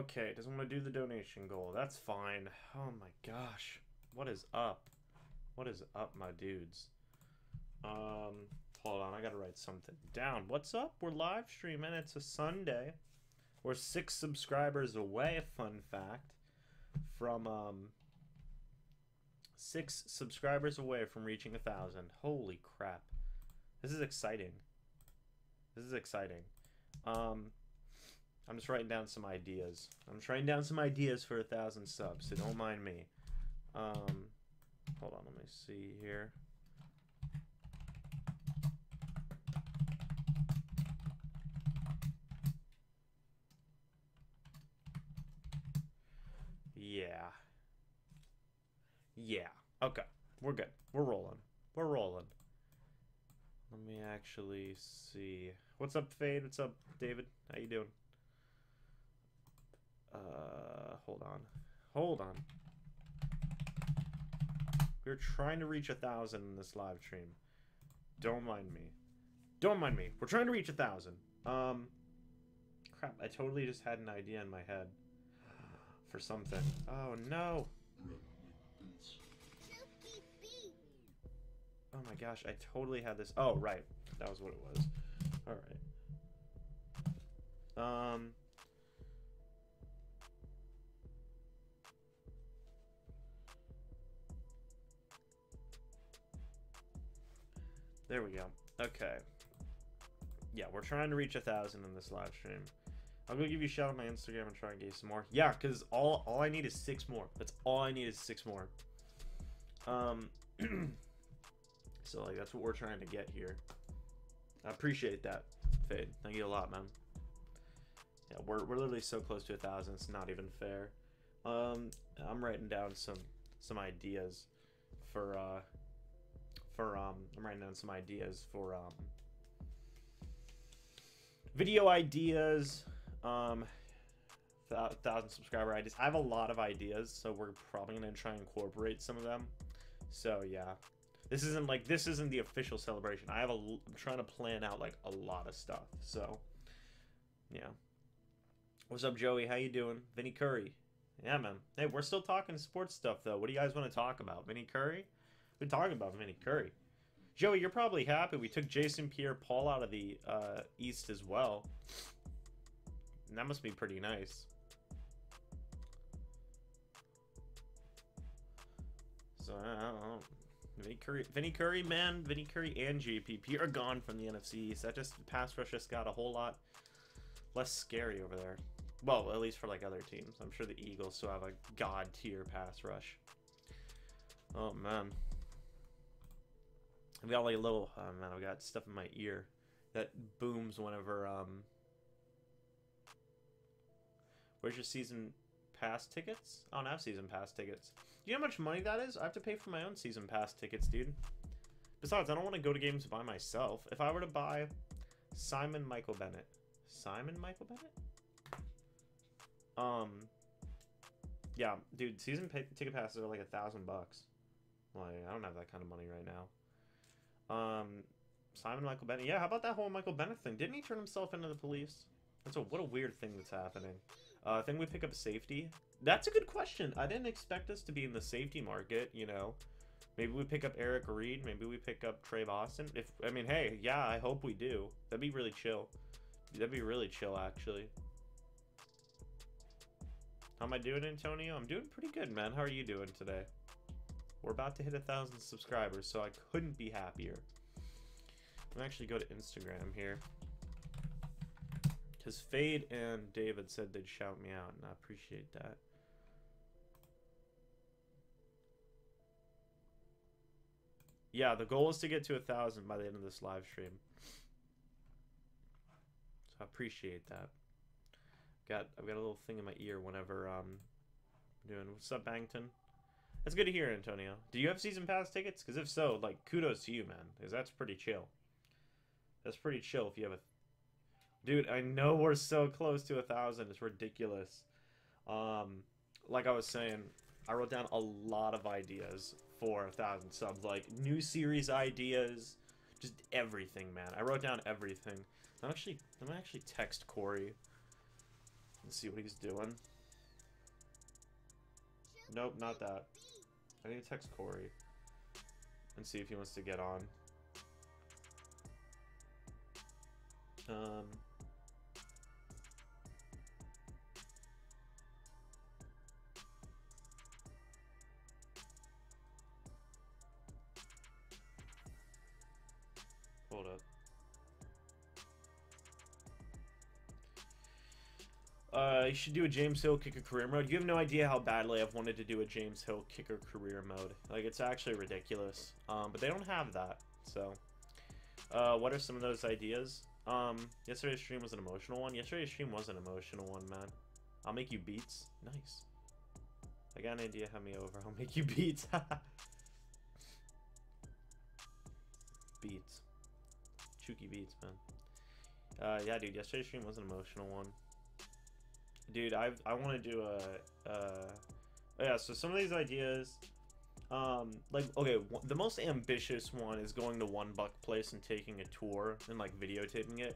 Okay, doesn't want to do the donation goal. That's fine. Oh my gosh. What is up? What is up, my dudes? Hold on, I gotta write something down. What's up? We're live streaming. It's a Sunday. We're 6 subscribers away, fun fact. From 6 subscribers away from reaching 1,000. Holy crap. This is exciting. This is exciting. I'm just writing down some ideas. I'm just writing down some ideas for 1,000 subs, so don't mind me. Hold on, let me see here. Yeah. Yeah. Okay. We're good. We're rolling. We're rolling. Let me actually see. What's up, Fade? What's up, David? How you doing? Hold on. Hold on. We're trying to reach 1,000 in this live stream. Don't mind me. Don't mind me. We're trying to reach 1,000. Crap, I totally just had an idea in my head for something. Oh, no. Oh my gosh, I totally had this. Oh, right. That was what it was. Alright. There we go. Okay. Yeah, we're trying to reach 1,000 in this live stream. I'll go give you a shout on my Instagram and try and get you some more. Yeah, because all I need is 6 more. That's all I need is 6 more. So, like, that's what we're trying to get here. I appreciate that, Fade. Thank you a lot, man. Yeah, we're literally so close to 1,000. It's not even fair. I'm writing down some ideas for I'm writing down some ideas for video ideas, 1,000 subscriber ideas. I have a lot of ideas, so we're probably gonna try and incorporate some of them. So yeah, this isn't the official celebration. I'm trying to plan out like a lot of stuff. So yeah. What's up, Joey? How you doing? Vinny Curry. Yeah, man. Hey, we're still talking sports stuff though. What do you guys want to talk about? Vinny Curry? We're talking about Vinny Curry. Joey, you're probably happy we took Jason Pierre-Paul out of the East as well. And that must be pretty nice. So, I don't know. Vinny Curry, man. Vinny Curry and JPP are gone from the NFC East. That just, pass rush just got a whole lot less scary over there. Well, at least for, like, other teams. I'm sure the Eagles still have a god-tier pass rush. Oh, man. I've got like a little, oh man, I've got stuff in my ear that booms whenever, where's your season pass tickets? I don't have season pass tickets. Do you know how much money that is? I have to pay for my own season pass tickets, dude. Besides, I don't want to go to games by myself. If I were to buy Simon Michael Bennett. Yeah, dude, season ticket passes are like $1,000. Like, I don't have that kind of money right now. Simon Michael Bennett. Yeah, how about that whole Michael Bennett thing? Didn't he turn himself into the police? What a weird thing that's happening. I think we pick up safety. That's a good question. I didn't expect us to be in the safety market, you know. Maybe we pick up Eric Reed. Maybe we pick up Trey Boston. I mean, hey, yeah, I hope we do. That'd be really chill. That'd be really chill, actually. How am I doing, Antonio? I'm doing pretty good, man. How are you doing today? We're about to hit 1,000 subscribers, so I couldn't be happier. I'm actually go to Instagram here. Because Fade and David said they'd shout me out, and I appreciate that. Yeah, the goal is to get to 1,000 by the end of this live stream. So I appreciate that. I've got a little thing in my ear whenever I'm doing. What's up, Bangton? That's good to hear, Antonio. Do you have season pass tickets? Because if so, like, kudos to you, man. Because that's pretty chill. That's pretty chill if you have a... Dude, I know we're so close to 1,000. It's ridiculous. Like I was saying, I wrote down a lot of ideas for 1,000 subs. Like, new series ideas. Just everything, man. I wrote down everything. I'm gonna actually text Cory and see what he's doing. Nope, not that. I need to text Cory and see if he wants to get on. Hold up. You should do a James Hill kicker career mode. You have no idea how badly I've wanted to do a James Hill kicker career mode. Like, it's actually ridiculous. But they don't have that. So, what are some of those ideas? Yesterday's stream was an emotional one. Yesterday's stream was an emotional one, man. I'll make you beats. Nice. I got an idea. Have me over. I'll make you beats. Beats. Chooky beats, man. Yeah, dude. Yesterday's stream was an emotional one. Dude, I want to do yeah, so some of these ideas, like, okay, the most ambitious one is going to one Buc place and taking a tour and, like, videotaping it.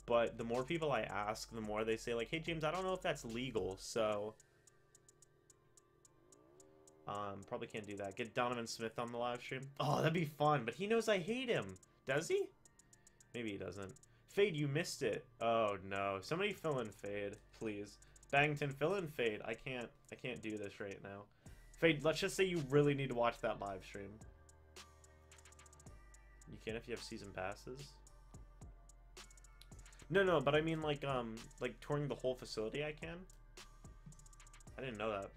But the more people I ask, the more they say, like, hey, James, I don't know if that's legal, so probably can't do that. Get Donovan Smith on the live stream. Oh, that'd be fun, but he knows I hate him. Does he? Maybe he doesn't. Fade, you missed it. Oh, no. Somebody fill in Fade, please. Bangton, fill in Fade. I can't do this right now. Fade, let's just say you really need to watch that live stream. You can if you have season passes. No, but I mean, like touring the whole facility, I can. I didn't know that.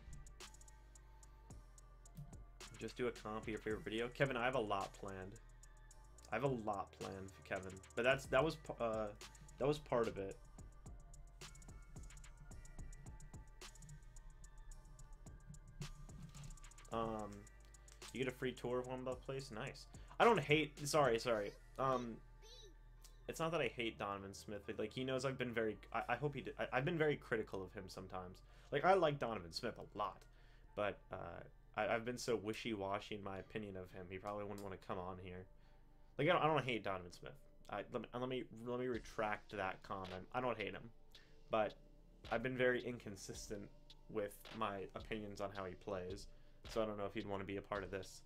Just do a comp of your favorite video. Kevin, I have a lot planned. I have a lot planned for Kevin. But that was part of it. You get a free tour of one Buc place. Nice. I don't hate. Sorry. It's not that I hate Donovan Smith, but, like, he knows I've been very. I hope he did. I've been very critical of him sometimes. Like, I like Donovan Smith a lot, but I've been so wishy-washy in my opinion of him. He probably wouldn't want to come on here. Like, I don't hate Donovan Smith. Let me retract that comment. I don't hate him, but I've been very inconsistent with my opinions on how he plays. So I don't know if he'd want to be a part of this.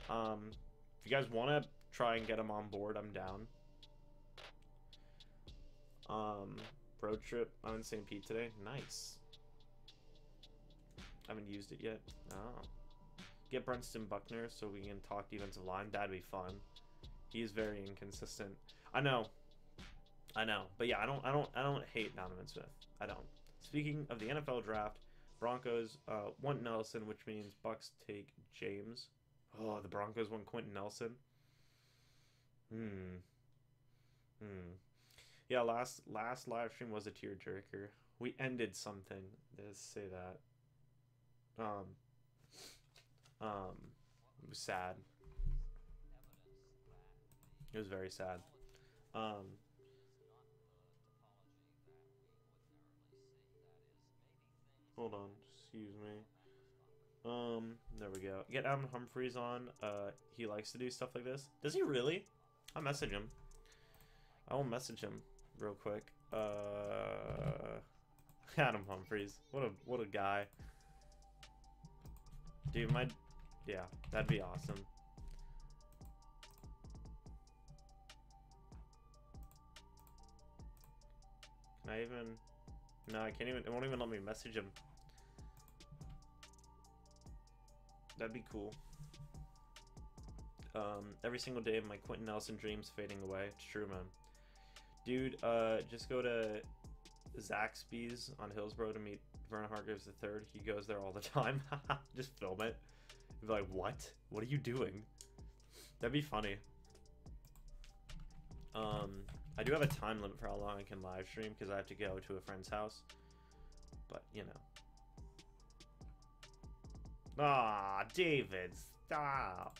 If you guys want to try and get him on board, I'm down. Road trip. I'm in St. Pete today. Nice. I haven't used it yet. Oh. Get Brenston Buckner so we can talk defensive line. That'd be fun. He's very inconsistent. I know. But yeah, I don't hate Donovan Smith. I don't. Speaking of the NFL draft, Broncos want Nelson, which means Bucs take James. Oh, the Broncos want Quentin Nelson. Yeah, last live stream was a tearjerker. We ended something. Let's say that. It was sad. It was very sad. Hold on, excuse me. There we go. Get Adam Humphries on. He likes to do stuff like this. Does he really? I'll message him. I will message him real quick. Adam Humphries. What a guy. Dude, yeah, that'd be awesome. Can I even? No, I can't even. It won't even let me message him. That'd be cool. Every single day of my Quentin Nelson dreams fading away. It's true, man. Dude, just go to Zaxby's on Hillsborough to meet Vernon Hargreaves III. He goes there all the time. Just film it. You'd be like, what? What are you doing? That'd be funny. I do have a time limit for how long I can live stream because I have to go to a friend's house. But, you know. Ah, David, stop.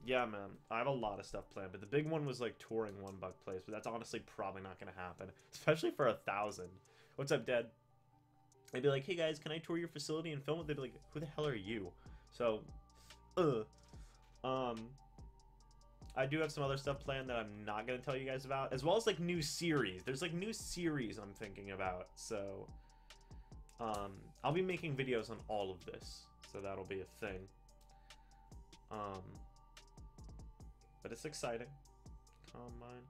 Yeah, man, I have a lot of stuff planned, but the big one was like touring one Buc place, but that's honestly probably not gonna happen, especially for 1,000. What's up, Dad? They'd be like, hey guys, can I tour your facility and film it? They'd be like, who the hell are you? So, I do have some other stuff planned that I'm not going to tell you guys about, as well as like new series. There's like new series I'm thinking about, so I'll be making videos on all of this, so that'll be a thing. But it's exciting. Combine.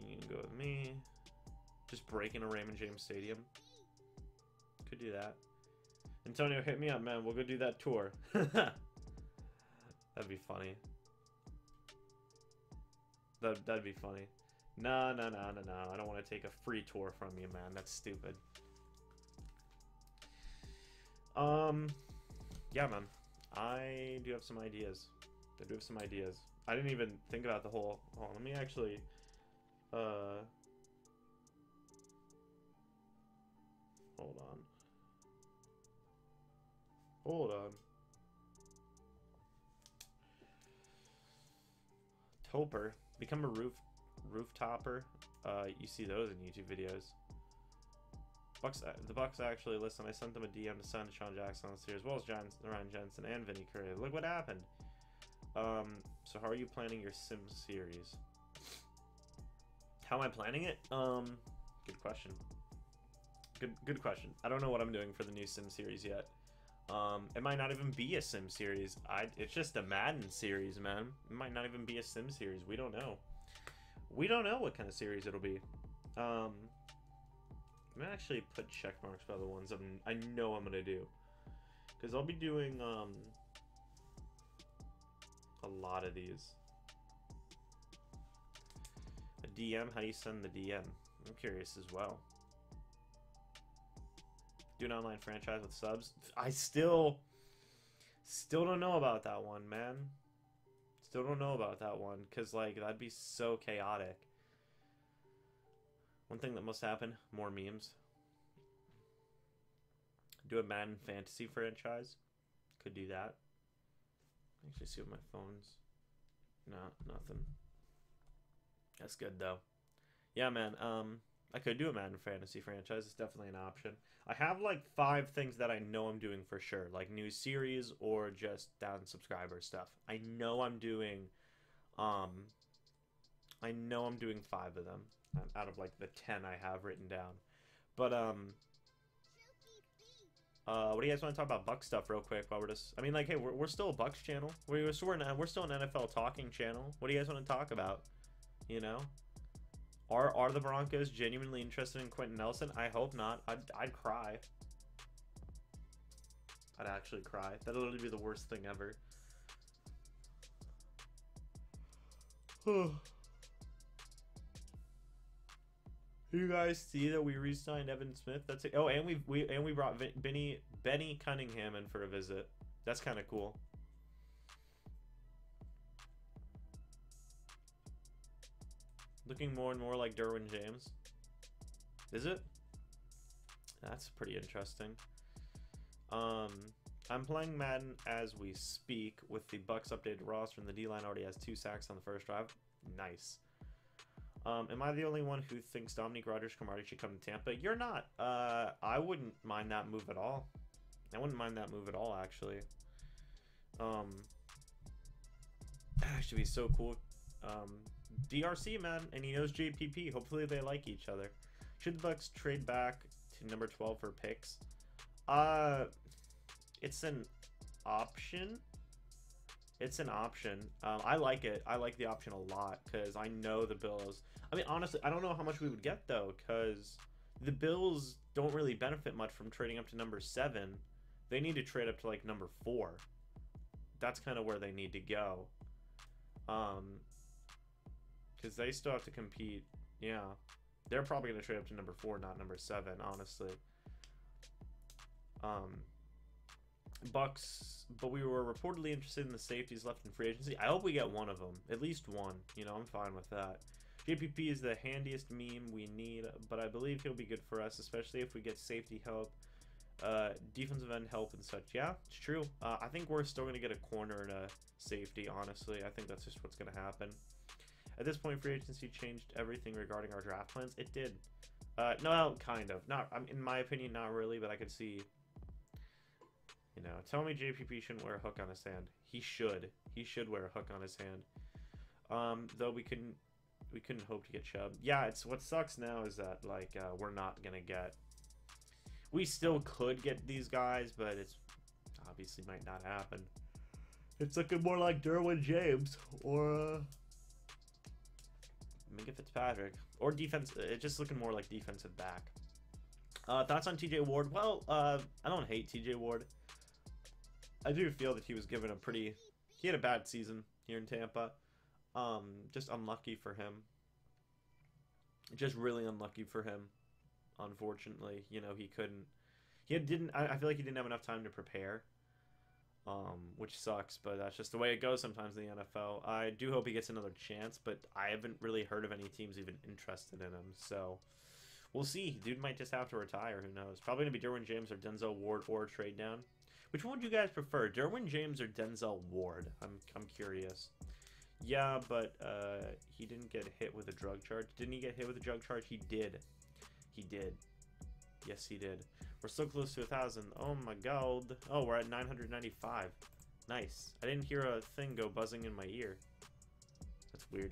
You can go with me. Just breaking a Raymond James Stadium. Could do that. Antonio, hit me up, man. We'll go do that tour. That'd be funny. That'd be funny. No. I don't want to take a free tour from you, man. That's stupid. Yeah, man. I do have some ideas. I didn't even think about the whole... Hold on, let me actually... Hold on. Toper. Become a rooftopper. You see those in YouTube videos. The Bucs actually, listen, I sent them a DM to sign Deshaun Jackson this year, as well as Ryan Jensen and Vinny Curry. Look what happened. So how are you planning your Sim series? How am I planning it? Good question. Good question. I don't know what I'm doing for the new Sim series yet. It might not even be a Sim series. It's just a Madden series, man. It might not even be a Sim series. We don't know. We don't know what kind of series it'll be. I'm gonna actually put check marks by the ones I know I'm gonna do, because I'll be doing a lot of these. A DM, how do you send the DM? I'm curious as well. Do an online franchise with subs. I still don't know about that one, man. Still don't know about that one, because like that'd be so chaotic. One thing that must happen, more memes. Do a Madden fantasy franchise. Could do that. Actually see what my phone's... No, nothing. That's good though. Yeah, man, I could do a Madden fantasy franchise. It's definitely an option. I have like 5 things that I know I'm doing for sure, like new series or just down subscriber stuff. I know I'm doing 5 of them out of like the 10 I have written down. But what do you guys want to talk about Bucs stuff real quick while we're just... I mean, like, hey, we're still a Bucs channel. We're still an NFL talking channel. What do you guys want to talk about? You know? Are the Broncos genuinely interested in Quentin Nelson? I hope not. I'd cry. I'd actually cry. That'd literally be the worst thing ever. You guys see that we re-signed Evan Smith? That's it. Oh, and we brought Benny Cunningham in for a visit. That's kind of cool. Looking more and more like Derwin James. Is it? That's pretty interesting. I'm playing Madden as we speak with the Bucs updated roster, and the D-line already has 2 sacks on the first drive. Nice. Am I the only one who thinks Dominique Rodgers-Cromartie should come to Tampa? You're not. I wouldn't mind that move at all. I wouldn't mind that move at all, actually. Should be so cool. DRC, man, and he knows JPP. Hopefully they like each other. Should the Bucs trade back to number 12 for picks? It's an option. It's an option. I like it. I like the option a lot because I know the Bills. I mean, honestly, I don't know how much we would get, though, because the Bills don't really benefit much from trading up to number 7. They need to trade up to, like, number 4. That's kind of where they need to go. Because they still have to compete. Yeah. They're probably going to trade up to number 4, not number 7, honestly. Bucs, but we were reportedly interested in the safeties left in free agency. I hope we get one of them. At least one. You know, I'm fine with that. JPP is the handiest meme we need, but I believe he'll be good for us, especially if we get safety help, defensive end help and such. Yeah, it's true. I think we're still going to get a corner and a safety, honestly. I think that's just what's going to happen. At this point, free agency changed everything regarding our draft plans. It did. No, kind of. Not, in my opinion, not really, but I could see... You know, tell me JPP shouldn't wear a hook on his hand. He should. He should wear a hook on his hand. Though we couldn't hope to get Chubb. Yeah, it's what sucks now is that like we're not gonna get. We still could get these guys, but it's obviously might not happen. It's looking more like Derwin James or Minka Fitzpatrick or defense. It's just looking more like defensive back. Thoughts on TJ Ward? Well, I don't hate TJ Ward. I do feel that he was given a pretty. He had a bad season here in Tampa. Just unlucky for him. Just really unlucky for him. Unfortunately, you know, he couldn't. He didn't. I feel like he didn't have enough time to prepare. Which sucks, but that's just the way it goes sometimes in the NFL. I do hope he gets another chance, but I haven't really heard of any teams even interested in him. So we'll see. Dude might just have to retire. Who knows? Probably gonna be Derwin James or Denzel Ward or trade down. Which one would you guys prefer, Derwin James or Denzel Ward? I'm curious. Yeah, but he didn't get hit with a drug charge. Didn't he get hit with a drug charge? He did. He did. Yes, he did. We're so close to 1,000. Oh my god. Oh, we're at 995. Nice. I didn't hear a thing go buzzing in my ear. That's weird.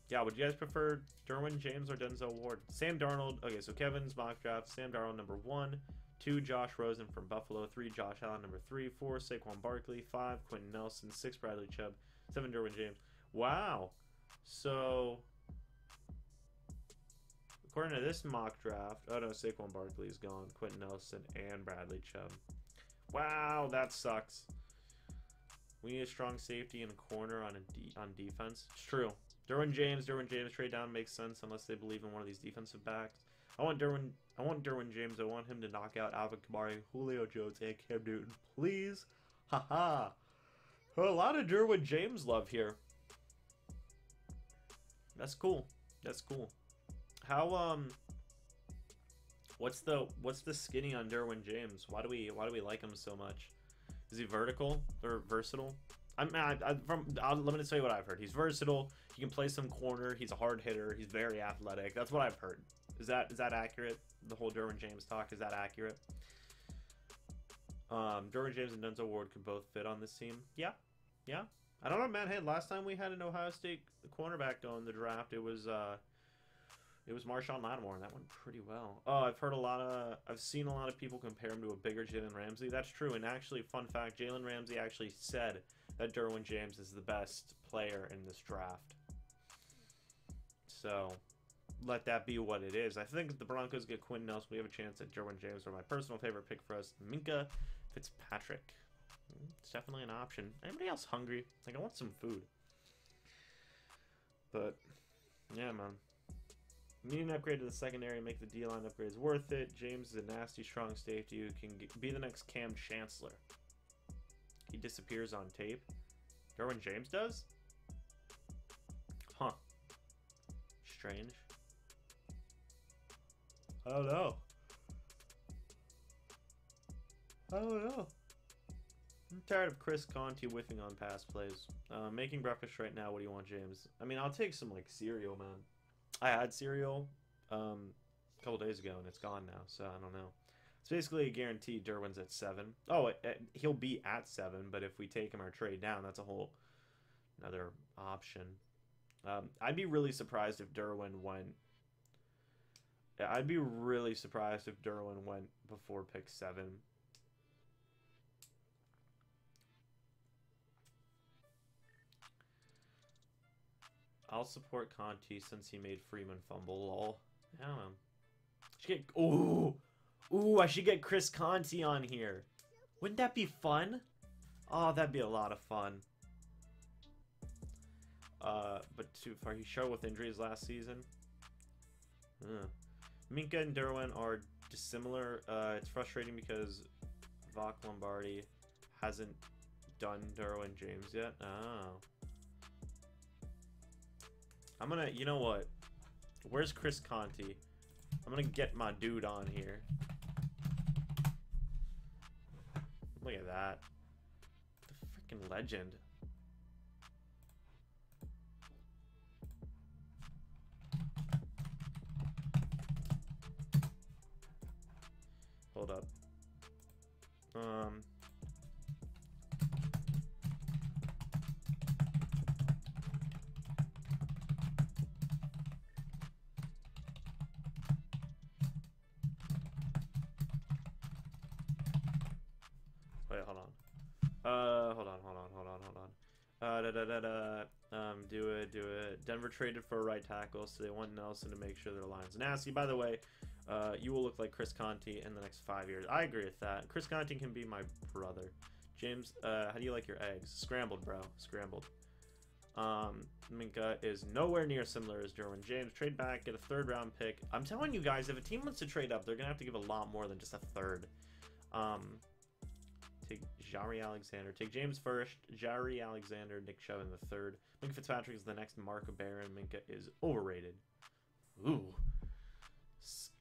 Yeah, would you guys prefer Derwin James or Denzel Ward? Sam Darnold. Okay, so Kevin's mock draft. Sam Darnold number 1. 2, Josh Rosen from Buffalo. 3, Josh Allen number 3. 4, Saquon Barkley. 5, Quentin Nelson. 6, Bradley Chubb. 7, Derwin James. Wow. So according to this mock draft, oh no, Saquon Barkley is gone. Quentin Nelson and Bradley Chubb. Wow, that sucks. We need a strong safety and a corner on defense. It's true. Derwin James trade down makes sense unless they believe in one of these defensive backs. I want Derwin James. I want him to knock out Alvin Kamara, Julio Jones, and Cam Newton, please. Haha. A lot of Derwin James love here. That's cool. That's cool. How what's the skinny on Derwin James? Why do we like him so much? Is he vertical or versatile? Let me tell you what I've heard. He's versatile. He can play some corner. He's a hard hitter. He's very athletic. That's what I've heard. Is that accurate? The whole Derwin James talk, is that accurate? Derwin James and Denzel Ward could both fit on this team. Yeah. Yeah. I don't know, man. Hey, last time we had an Ohio State cornerback go in the draft, it was Marshawn Lattimore, and that went pretty well. Oh, I've seen a lot of people compare him to a bigger Jalen Ramsey. That's true, and actually, fun fact, Jalen Ramsey actually said that Derwin James is the best player in this draft. So, let that be what it is. I think if the Broncos get Quentin Nelson, we have a chance at Derwin James, or my personal favorite pick for us, Minka Fitzpatrick. It's definitely an option. Anybody else hungry? Like, I want some food. But, yeah, man. Need an upgrade to the secondary, make the D-line upgrades worth it. James is a nasty, strong safety who can be the next Cam Chancellor. He disappears on tape. Derwin James does? Huh. Strange. I don't know. I'm tired of Chris Conti whiffing on pass plays. Making breakfast right now. What do you want, James? I mean, I'll take some, like, cereal, man. I had cereal a couple days ago, and it's gone now, so I don't know. It's basically a guarantee Derwin's at 7. Oh, he'll be at 7, but if we take him or trade down, that's a whole another option. I'd be really surprised if Derwin went... I'd be really surprised if Derwin went before pick 7. I'll support Conti since he made Freeman fumble. Lol. I don't know. Should get ooh! I should get Chris Conti on here. Wouldn't that be fun? Oh, that'd be a lot of fun. But too far. He struggled with injuries last season. Minka and Derwin are dissimilar. It's frustrating because Vok Lombardi hasn't done Derwin James yet. Oh. I'm gonna, you know what? Where's Chris Conti? I'm gonna get my dude on here. Look at that. The freaking legend. Hold up. Do it. Denver traded for a right tackle, so they want Nelson to make sure their line's nasty. By the way, you will look like Chris Conti in the next 5 years. I agree with that. Chris Conti can be my brother. James, how do you like your eggs? Scrambled, bro. Scrambled. Minka is nowhere near similar as Derwin James. Trade back, get a 3rd round pick. I'm telling you guys, if a team wants to trade up, they're gonna have to give a lot more than just a 3rd. Take Jari Alexander. Take James first. Jari Alexander, Nick Chubb in the 3rd. Minka Fitzpatrick is the next Mark Barron. Minka is overrated. Ooh.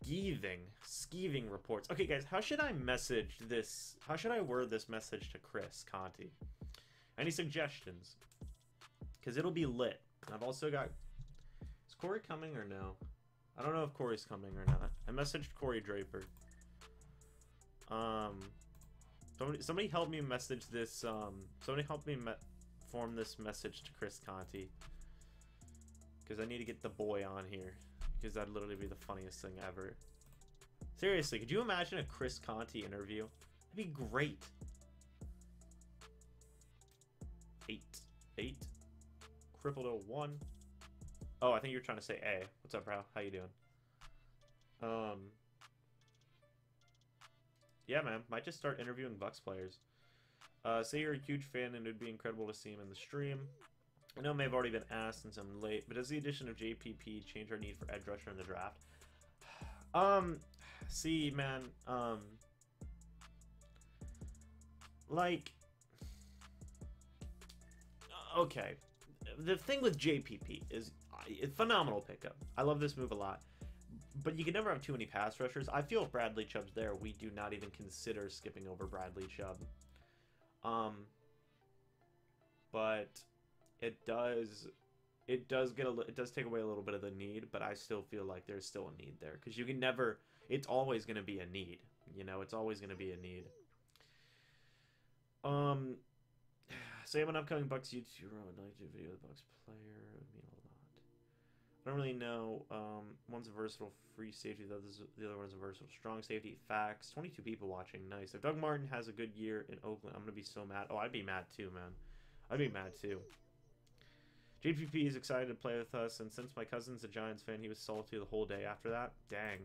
Skeeving reports. Okay, guys, how should I message this? How should I word this message to Chris Conti? Any suggestions? Because it'll be lit. I've also got... Is Cory coming or no? I don't know if Cory's coming or not. I messaged Cory Draper. Somebody help me message this. Somebody help me form this message to Chris Conti. Because I need to get the boy on here. Because that'd literally be the funniest thing ever. Seriously, could you imagine a Chris Conti interview? That'd be great. 8. Crippled 01. Oh, I think you're trying to say A. What's up, bro? How you doing? Yeah, man. Might just start interviewing Bucs players. Say you're a huge fan and it would be incredible to see him in the stream. I know it may have already been asked since I'm late, but does the addition of JPP change our need for edge rusher in the draft? See, man, like, okay. The thing with JPP is phenomenal pickup. I love this move a lot. But you can never have too many pass rushers. I feel if Bradley Chubb's there, we do not even consider skipping over Bradley Chubb. But it does take away a little bit of the need, but I still feel like there's still a need there because you can never. It's always going to be a need. You know, it's always going to be a need. Say I'm an upcoming Bucs YouTuber. I would like to do a video of the Bucs player. It would mean a lot. I don't really know. One's a versatile free safety. The other one's a versatile strong safety. Facts. 22 people watching. Nice. If Doug Martin has a good year in Oakland, I'm going to be so mad. Oh, I'd be mad too, man. I'd be mad too. JPP is excited to play with us, and since my cousin's a Giants fan, he was salty the whole day after that. Dang.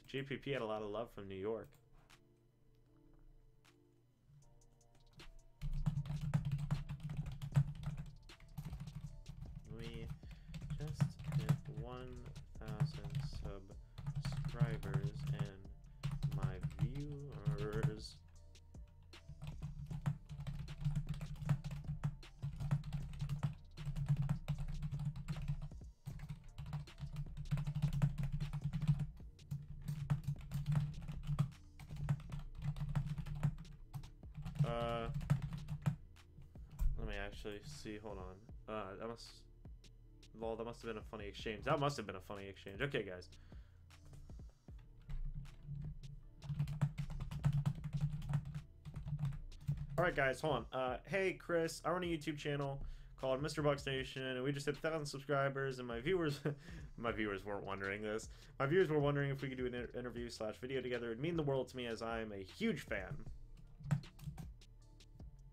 So JPP had a lot of love from New York. We just hit 1,000 subscribers, and my viewers... Let me actually see. Hold on. That must have been a funny exchange. That must have been a funny exchange. Okay, guys. All right, guys. Hold on. Hey, Chris. I run a YouTube channel called MrBucsNation, and we just hit 1,000 subscribers. And my viewers, my viewers weren't wondering this. My viewers were wondering if we could do an interview/video together. It'd mean the world to me, as I am a huge fan.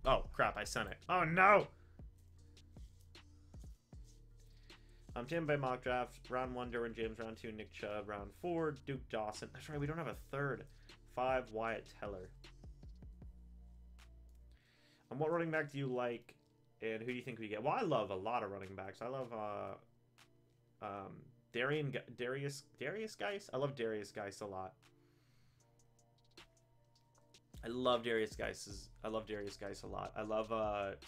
Oh, crap, I sent it. Oh, no! I'm Tim by mock draft. Round 1, Derwin James. Round 2, Nick Chubb. Round 4, Duke Dawson. That's right, we don't have a third. 5, Wyatt Teller. What running back do you like, and who do you think we get? Well, I love a lot of running backs. I love Darius Geis. I love Darius Geis a lot. I love Darius Geis a lot. I love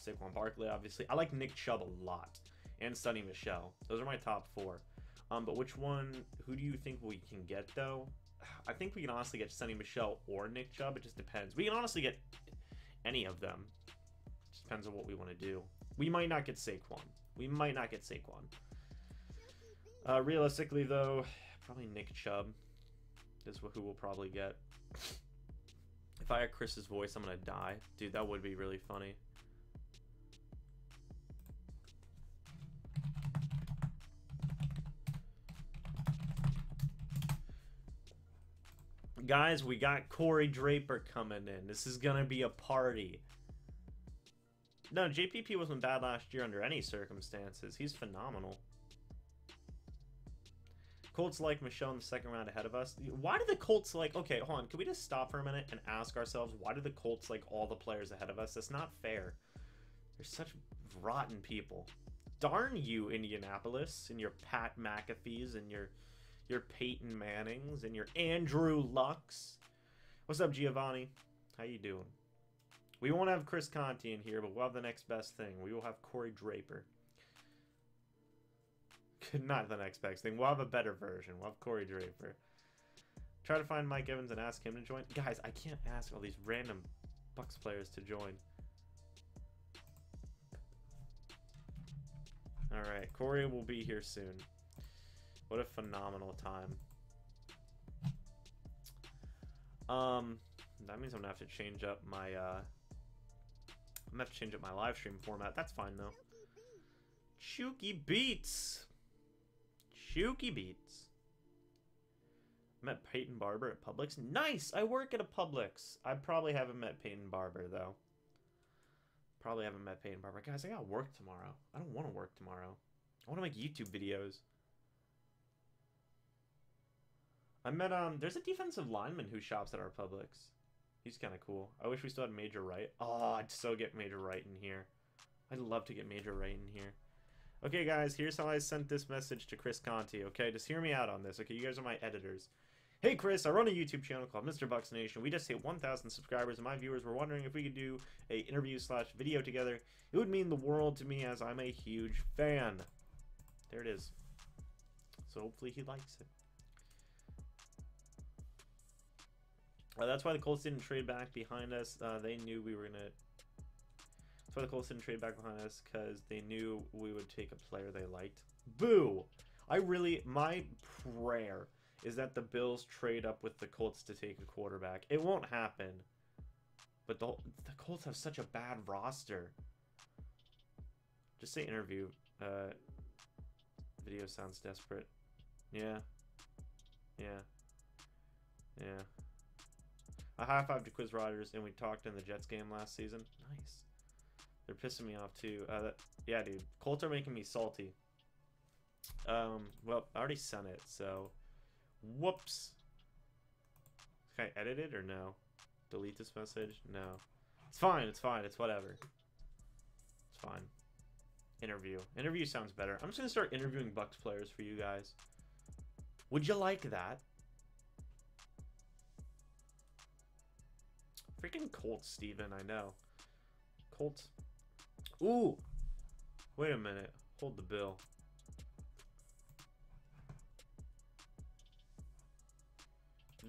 Saquon Barkley, obviously. I like Nick Chubb a lot. And Sonny Michel. Those are my top 4. But which one, who do you think we can get, though? I think we can honestly get Sonny Michel or Nick Chubb. It just depends. We can honestly get any of them. It just depends on what we want to do. We might not get Saquon. Realistically, though, probably Nick Chubb is who we'll probably get. If I had Chris's voice, I'm gonna die. Dude, that would be really funny. Guys, we got Cory Draper coming in. This is gonna be a party. No, JPP wasn't bad last year under any circumstances. He's phenomenal. Colts like Michelle in the second round ahead of us. Why do the Colts like... Okay, hold on. Can we just stop for a minute and ask ourselves, why do the Colts like all the players ahead of us? That's not fair. They're such rotten people. Darn you, Indianapolis, and your Pat McAfees and your Peyton Mannings and your Andrew Lucks. What's up, Giovanni? How you doing? We won't have Chris Conti in here, but we'll have the next best thing. We will have Cory Draper. Not the next best thing. We'll have a better version. We'll have Cory Draper. Try to find Mike Evans and ask him to join. Guys, I can't ask all these random Bucs players to join. Alright, Cory will be here soon. What a phenomenal time. That means I'm gonna have to change up my I'm gonna have to change up my live stream format. That's fine though. Chooky Beats. Chooky Beats. Met Peyton Barber at Publix. Nice! I work at a Publix. I probably haven't met Peyton Barber though. Probably haven't met Peyton Barber. Guys, I gotta work tomorrow. I don't want to work tomorrow. I want to make YouTube videos. I met, there's a defensive lineman who shops at our Publix. He's kind of cool. I wish we still had Major Wright. Oh, I'd so get Major Wright in here. I'd love to get Major Wright in here. Okay, guys, here's how I sent this message to Chris Conti, okay? Just hear me out on this, okay? You guys are my editors. Hey, Chris, I run a YouTube channel called MrBucsNation. We just hit 1,000 subscribers, and my viewers were wondering if we could do a interview/video together. It would mean the world to me as I'm a huge fan. There it is. So hopefully he likes it. That's why the Colts didn't trade back behind us. They knew we were going to... That's why the Colts didn't trade back behind us, because they knew we would take a player they liked. Boo! My prayer is that the Bills trade up with the Colts to take a quarterback. It won't happen. But the Colts have such a bad roster. Just say interview. Video sounds desperate. Yeah. Yeah. Yeah. I high-fived to Quiz Rogers, and we talked in the Jets game last season. Nice. They're pissing me off, too. Yeah, dude. Colts are making me salty. Well, I already sent it, so... Whoops. Can I edit it or no? Delete this message? No. It's fine, it's fine, it's whatever. It's fine. Interview. Interview sounds better. I'm just going to start interviewing Bucs players for you guys. Would you like that? Freaking Colts, Steven, I know. Colts. Ooh! Wait a minute. Hold the bill.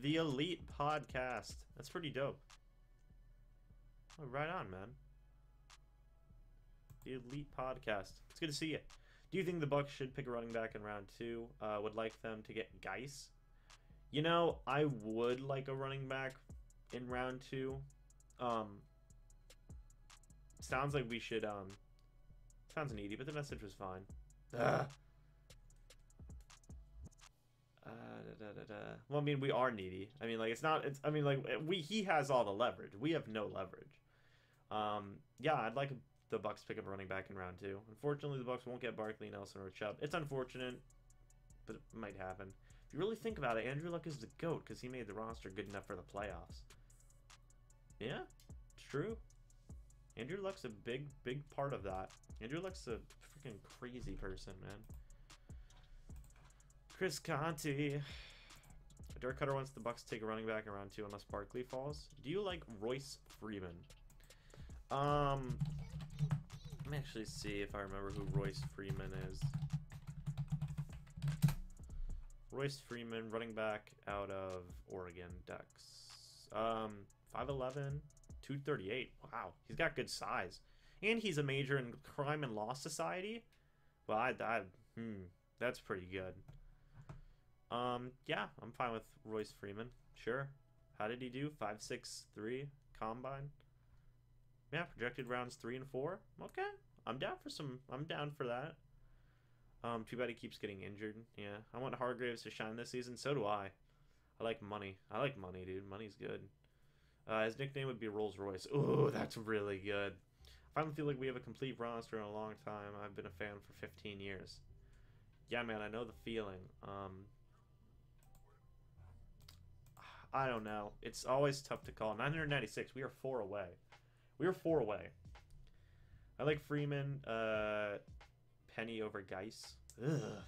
The Elite Podcast. That's pretty dope. Oh, right on, man. The Elite Podcast. It's good to see you. Do you think the Bucs should pick a running back in round 2? Would like them to get Geis. You know, I would like a running back in round 2. Sounds like we should, sounds needy, but the message was fine. Well, I mean, we are needy. I mean, like, I mean, like, he has all the leverage. We have no leverage. Yeah, I'd like the Bucs pick up a running back in round 2. Unfortunately, the Bucs won't get Barkley, Nelson, or Chubb. It's unfortunate, but it might happen. If you really think about it, Andrew Luck is the GOAT because he made the roster good enough for the playoffs. Yeah, it's true. Andrew Luck's a big part of that. Andrew Luck's a freaking crazy person, man. Chris Conti. Dirk Cutter wants the Bucs to take a running back in round 2 unless Barkley falls. Do you like Royce Freeman? Let me actually see if I remember who Royce Freeman is. Royce Freeman, running back out of Oregon Ducks. 5'11", 238. Wow, he's got good size. And he's a major in Crime and Law Society. Well, that's pretty good. Yeah, I'm fine with Royce Freeman. Sure. How did he do? 5'6", combine. Yeah, projected rounds 3 and 4. Okay, I'm down for that. Too bad he keeps getting injured. Yeah, I want Hargraves to shine this season. So do I. I like money. I like money, dude. Money's good. His nickname would be Rolls Royce. Ooh, that's really good. Finally feel like we have a complete roster in a long time. I've been a fan for 15 years. Yeah, man, I know the feeling. I don't know. It's always tough to call. 996. We are 4 away. We are 4 away. I like Freeman. Penny over Geis. Ugh.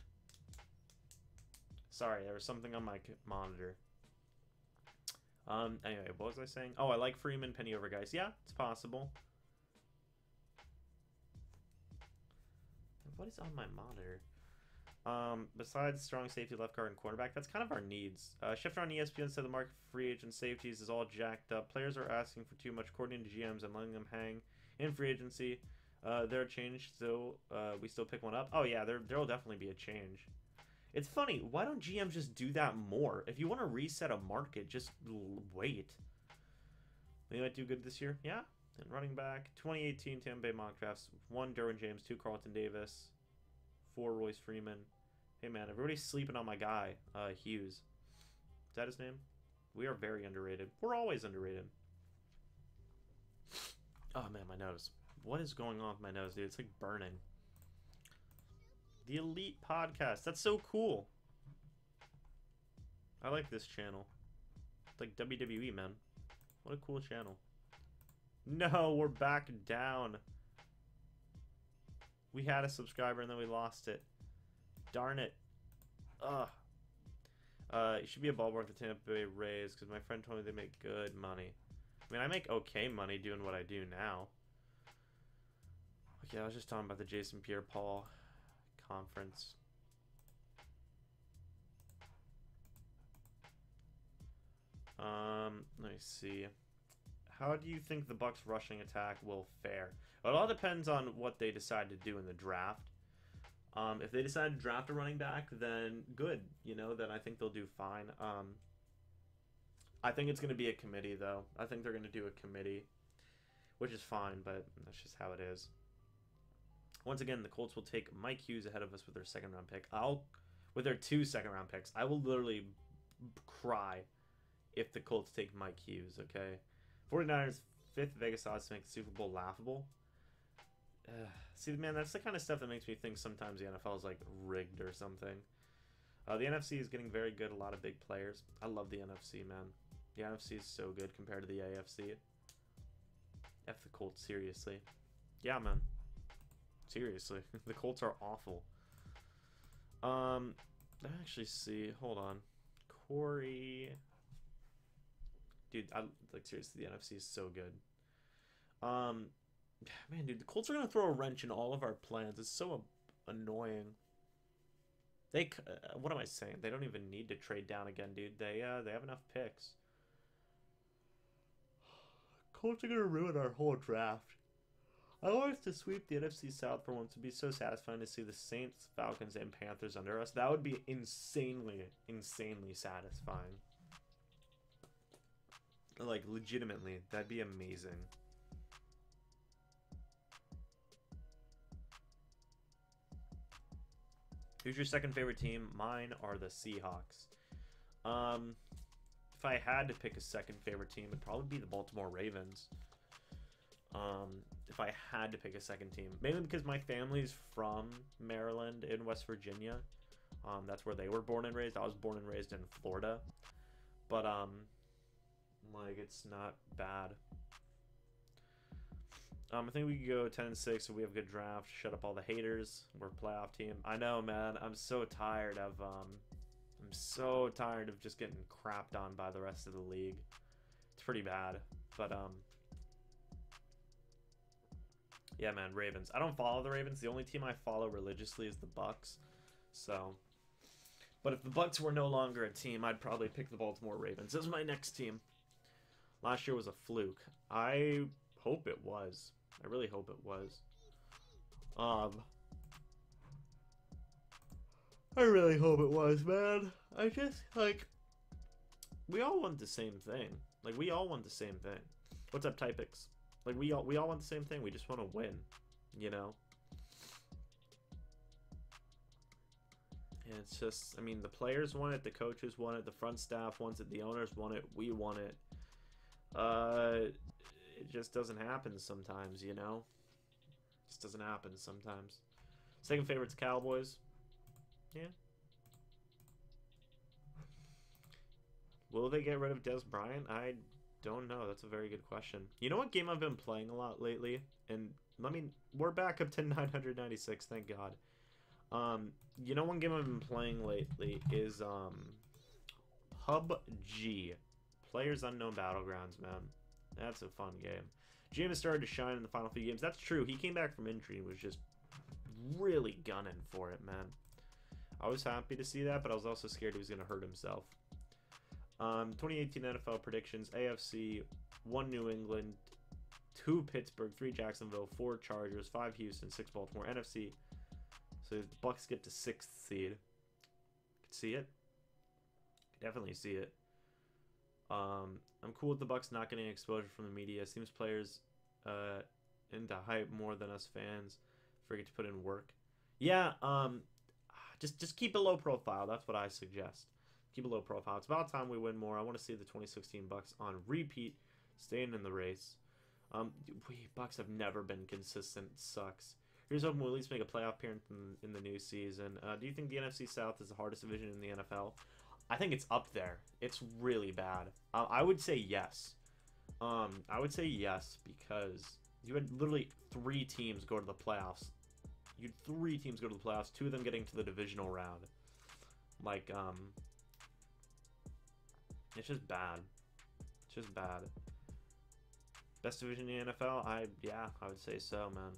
Sorry, there was something on my monitor. Anyway, what was I saying? Oh, I like Freeman, Penny over Geis. Yeah, it's possible. What is on my monitor? Besides strong safety, left guard, and cornerback, that's kind of our needs. Shifter on ESPN said the market for free agent safeties is all jacked up. Players are asking for too much, according to GMs, and letting them hang in free agency. There are change, so we still pick one up. Oh yeah, there'll definitely be a change. It's funny, why don't GMs just do that more? If you want to reset a market, just wait. They might do good this year, yeah. And running back, 2018 Tampa Bay mock drafts: 1 Derwin James, 2 Carlton Davis, 4 Royce Freeman. Hey man, everybody's sleeping on my guy, Hughes. Is that his name? We are very underrated. We're always underrated. Oh man, my nose. What is going on with my nose, dude? It's like burning. The Elite Podcast. That's so cool. I like this channel. It's like WWE, man. What a cool channel. No, we're back down. We had a subscriber and then we lost it. Darn it. Ugh. You should be a ballpark at the Tampa Bay Rays because my friend told me they make good money. I mean, I make okay money doing what I do now. Okay, I was just talking about the Jason Pierre-Paul conference. Let me see. How do you think the Bucs rushing attack will fare? Well, it all depends on what they decide to do in the draft. If they decide to draft a running back, then good. You know, then I think they'll do fine. I think it's going to be a committee, though. I think they're going to do a committee, which is fine, but that's just how it is. Once again, the Colts will take Mike Hughes ahead of us with their second-round pick. With their 2 second-round picks, I will literally cry if the Colts take Mike Hughes, okay? 49ers, 5th Vegas odds to make the Super Bowl laughable. See, man, that's the kind of stuff that makes me think sometimes the NFL is, like, rigged or something. The NFC is getting very good, a lot of big players. I love the NFC, man. The NFC is so good compared to the AFC. F the Colts, seriously. Yeah, man. Seriously. The Colts are awful. Actually, see. Hold on. Cory... Dude, like, seriously, the NFC is so good. Man, dude, the Colts are going to throw a wrench in all of our plans. It's so annoying. What am I saying? They don't even need to trade down again, dude. They have enough picks. Colts are going to ruin our whole draft. I want us to sweep the NFC South for once. It would be so satisfying to see the Saints, Falcons, and Panthers under us. That would be insanely, insanely satisfying. Like, legitimately, that'd be amazing. Who's your second favorite team? Mine are the Seahawks. If I had to pick a second favorite team, it'd probably be the Baltimore Ravens. If I had to pick a second team. Mainly because my family's from Maryland and West Virginia. That's where they were born and raised. I was born and raised in Florida. But, like, it's not bad. I think we could go 10-6 so we have a good draft. Shut up all the haters. We're a playoff team. I know, man. I'm so tired of just getting crapped on by the rest of the league. It's pretty bad. But yeah, man, Ravens. I don't follow the Ravens. The only team I follow religiously is the Bucs. So, but if the Bucs were no longer a team, I'd probably pick the Baltimore Ravens. This is my next team. Last year was a fluke. I hope it was. I really hope it was. I really hope it was, man. I just, like, we all want the same thing. Like, we all want the same thing. What's up, Typix? Like, we all want the same thing. We just want to win, you know? And it's just, I mean, the players want it, the coaches want it, the front staff wants it, the owners want it, we want it. It just doesn't happen sometimes, you know? Just doesn't happen sometimes. Second favorite's Cowboys. Yeah. Will they get rid of Des Bryant? I don't know. That's a very good question. You know what game I've been playing a lot lately? And we're back up to 996, thank God. You know one game I've been playing lately is PUBG. Players Unknown Battlegrounds, man. That's a fun game. Jameis started to shine in the final few games. That's true. He came back from injury and was just really gunning for it, man. I was happy to see that, but I was also scared he was going to hurt himself. 2018 NFL predictions. AFC, 1 New England, 2 Pittsburgh, 3 Jacksonville, 4 Chargers, 5 Houston, 6 Baltimore. NFC, so the Bucs get to 6th seed. Could see it. Could definitely see it. I'm cool with the Bucs not getting exposure from the media. Seems players into hype more than us fans forget to put in work. Yeah, just keep a low profile. That's what I suggest. Keep a low profile. It's about time we win more. I want to see the 2016 Bucs on repeat, staying in the race. We Bucs have never been consistent. It sucks. Here's hoping we'll at least make a playoff appearance in the new season. Do you think the NFC South is the hardest division in the NFL? I think it's up there. It's really bad. I would say yes. I would say yes because you had literally 3 teams go to the playoffs. You had 3 teams go to the playoffs. 2 of them getting to the divisional round. Like, it's just bad. It's just bad. Best division in the NFL? Yeah, I would say so, man.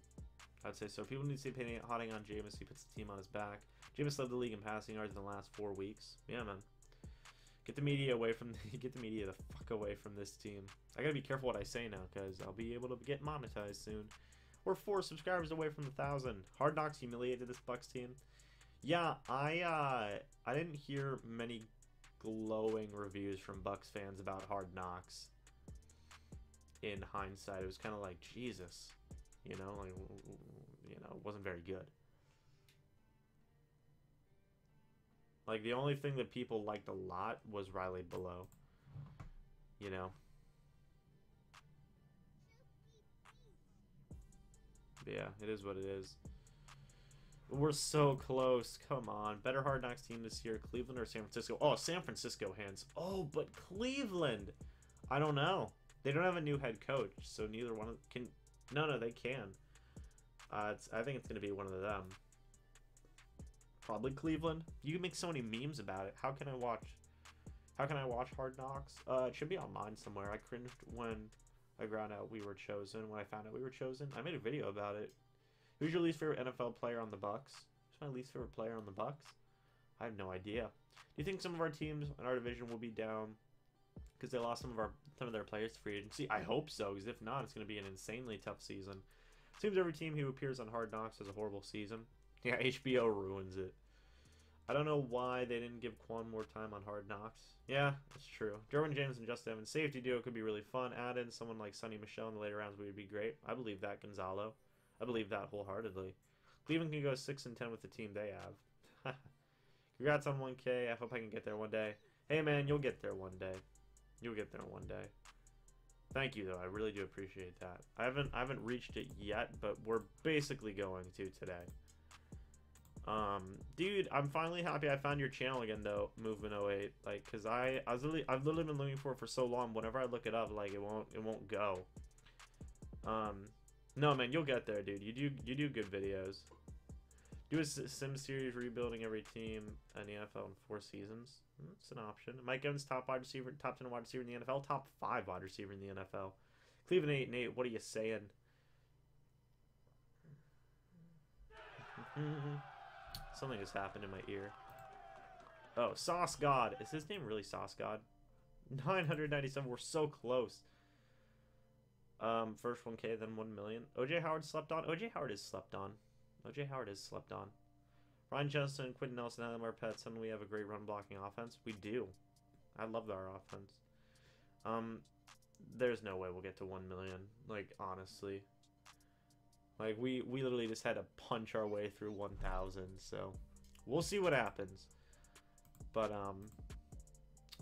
I'd say so. People need to see Penny hotting on Jameis. He puts the team on his back. Jameis led the league in passing yards in the last 4 weeks. Yeah, man. Get the media away from get the media the fuck away from this team. I gotta be careful what I say now because I'll be able to get monetized soon. We're 4 subscribers away from the 1,000. Hard Knocks humiliated this Bucs team. Yeah, I didn't hear many glowing reviews from Bucs fans about Hard Knocks. In hindsight, it was kind of like Jesus, you know, it wasn't very good. Like, the only thing that people liked a lot was Riley Below. You know? But yeah, it is what it is. We're so close. Come on. Better Hard Knocks team this year, Cleveland or San Francisco? Oh, San Francisco hands. Oh, but Cleveland. I don't know. They don't have a new head coach, so neither one of them can... No, they can. I think it's going to be one of them. Probably Cleveland. You can make so many memes about it. How can I watch Hard Knocks? It should be online somewhere. I cringed when I found out we were chosen. When I found out we were chosen, I made a video about it. Who's your least favorite NFL player on the Bucs? Who's my least favorite player on the Bucs? I have no idea. Do you think some of our teams in our division will be down because they lost some of their players to free agency? I hope so, because if not, it's going to be an insanely tough season. Seems every team who appears on Hard Knocks has a horrible season. Yeah, HBO ruins it. I don't know why they didn't give Quan more time on Hard Knocks. Yeah, that's true. Derwin James and Justin Evans safety duo could be really fun. Add in someone like Sonny Michel in the later rounds would be great. I believe that, Gonzalo. I believe that wholeheartedly. Cleveland can go 6-10 with the team they have. Congrats on 1K. I hope I can get there one day. Hey, man, you'll get there one day. You'll get there one day. Thank you, though. I really do appreciate that. I haven't reached it yet, but we're basically going to today. Dude, I'm finally happy I found your channel again, though, Movement08. Like, cause I've literally been looking for it for so long. Whenever I look it up, like, it won't go. No, man, you'll get there, dude. You do good videos. Do a sim series rebuilding every team in the NFL in 4 seasons. It's an option. Mike Evans, top 10 wide receiver in the NFL, top 5 wide receiver in the NFL. Cleveland 8-8. What are you saying? Something has happened in my ear. Oh, Sauce God. Is his name really Sauce God? 997. We're so close. First 1K, then 1 million. OJ Howard slept on. OJ Howard is slept on. OJ Howard is slept on. Ryan Johnson, Quentin Nelson, Adam Marpet. Suddenly we have a great run blocking offense. We do. I love our offense. There's no way we'll get to 1 million. Like, honestly. Like, we literally just had to punch our way through 1,000. So, we'll see what happens. But,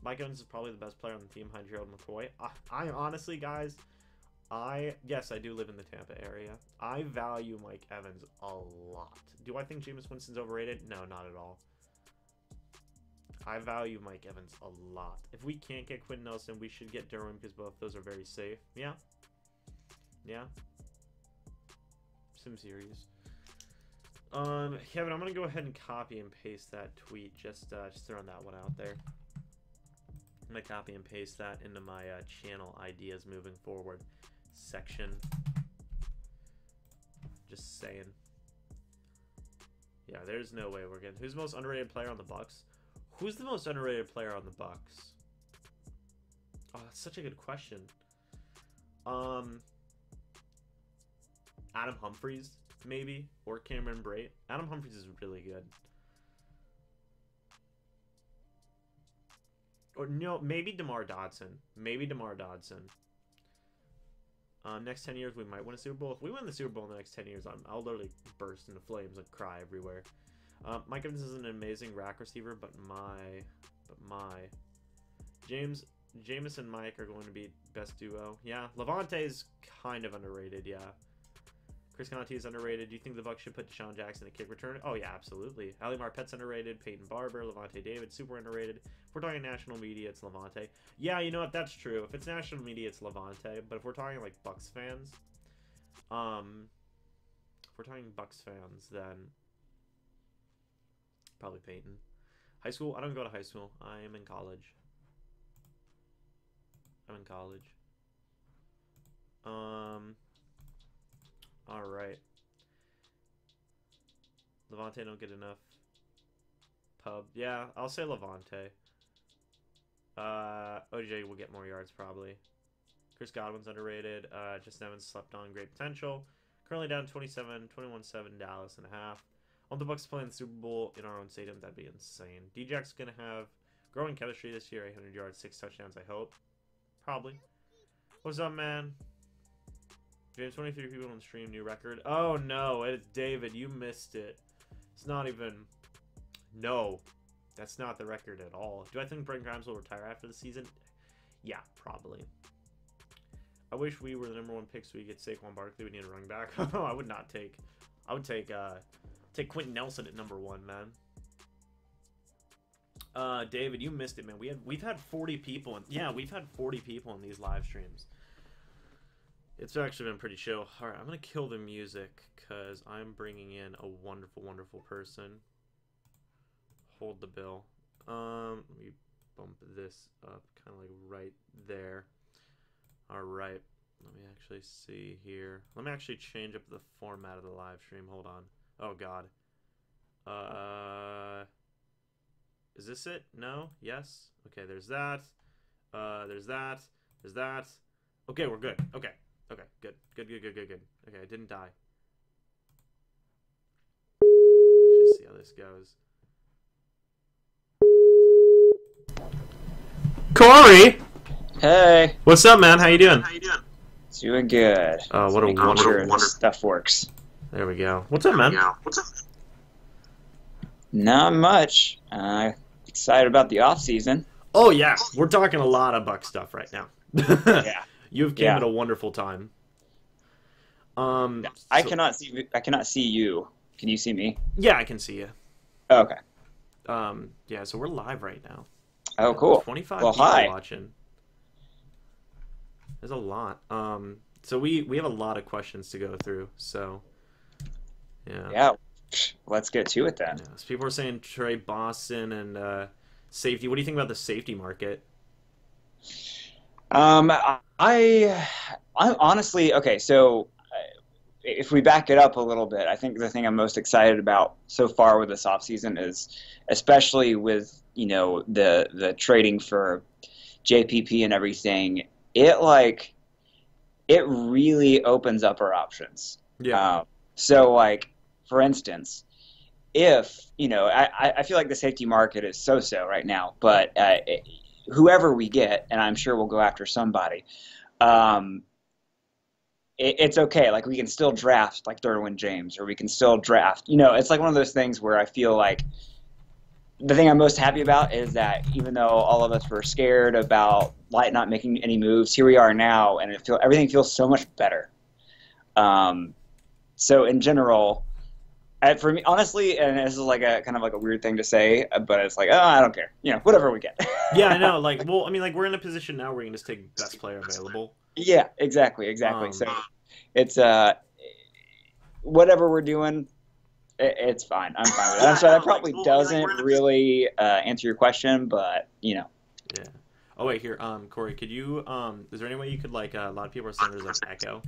Mike Evans is probably the best player on the team behind Gerald McCoy. I honestly, guys, Yes, I do live in the Tampa area. I value Mike Evans a lot. Do I think Jameis Winston's overrated? No, not at all. I value Mike Evans a lot. If we can't get Quentin Nelson, we should get Derwin because both those are very safe. Yeah. Yeah. Sim series. Kevin, I'm gonna go ahead and copy and paste that tweet. Just throwing that one out there. I'm gonna copy and paste that into my channel ideas moving forward section. Just saying. Yeah, there's no way we're getting. Who's the most underrated player on the Bucs? Who's the most underrated player on the Bucs? Oh, that's such a good question. Adam Humphries, maybe, or Cameron Brate. Adam Humphries is really good. Or no, maybe DeMar Dodson. Maybe DeMar Dodson. Next 10 years, we might win a Super Bowl. If we win the Super Bowl in the next 10 years, I'll literally burst into flames and cry everywhere. Mike Evans is an amazing rack receiver, but Jameis and Mike are going to be best duo. Yeah, Levante is kind of underrated. Yeah, Chris Conte is underrated. Do you think the Bucs should put Deshaun Jackson at kick return? Oh yeah, absolutely. Ali Marpet's underrated. Peyton Barber, Levante David, super underrated. If we're talking national media, it's Levante. Yeah, you know what? That's true. If it's national media, it's Levante. But if we're talking like Bucs fans, then probably Peyton. High school? I don't go to high school. I am in college. I'm in college. Alright. Levante don't get enough pub. Yeah, I'll say Levante. OJ will get more yards probably. Chris Godwin's underrated. Justin Evans slept on, great potential. Currently down 21-7 Dallas and a half. On the Bucs playing the Super Bowl in our own stadium, that'd be insane. D-Jack's gonna have growing chemistry this year, 800 yards, 6 touchdowns, I hope. Probably. What's up, man? James, 23 people on the stream, new record. Oh no, it's David, you missed it. It's not even. No, that's not the record at all. Do I think Brent Grimes will retire after the season? Yeah, probably. I wish we were the #1 pick so we get Saquon Barkley. We need a running back. I would not take. I would take Quentin Nelson at #1, man. David, you missed it, man. We've had 40 people, we've had 40 people in these live streams. It's actually been pretty chill. All right, I'm gonna kill the music because I'm bringing in a wonderful, wonderful person. Hold the bill. Let me bump this up, kind of like right there. All right. Let me actually see here. Let me actually change up the format of the live stream. Hold on. Oh God. Is this it? No? Yes? Okay, there's that. There's that. There's that. Okay, we're good. Okay. Okay, good. Good. Okay, I didn't die. Actually see how this goes. Cory! Hey. What's up, man? How you doing? Doing good. Oh, what a wonderful stuff works. There we go. What's up, man? Not much. Excited about the offseason. Oh, yeah. We're talking a lot of Bucs stuff right now. Yeah. You've came at a wonderful time. I cannot see you. Can you see me? Yeah, I can see you. Oh, okay. Yeah, so we're live right now. Oh, cool. 25 people watching. There's a lot. So we have a lot of questions to go through. So, yeah. Yeah. Let's get to it then. Yeah, so people are saying Trey Boston and safety. What do you think about the safety market? I honestly, okay, so if we back it up a little bit, I think the thing I'm most excited about so far with this offseason is, especially with, you know, the trading for JPP and everything, it really opens up our options. Yeah. So, like, for instance, if, you know, I feel like the safety market is so-so right now, but whoever we get, and I'm sure we'll go after somebody, it's okay. Like, we can still draft, like, Derwin James, or we can still draft. You know, it's like one of those things where I feel like the thing I'm most happy about is that even though all of us were scared about Light not making any moves, here we are now, and everything feels so much better. So in general, for me, honestly, and this is like a kind of like a weird thing to say, but it's like, oh, I don't care, whatever we get. Yeah, I know. Like, well, I mean, like we're in a position now where we can just take best player available. Yeah, exactly. So it's whatever we're doing. It's fine. I'm fine with it. I'm sorry, that probably doesn't really answer your question, but Yeah. Oh wait, here, Corey, could you is there any way you could like a lot of people are saying there's like echo.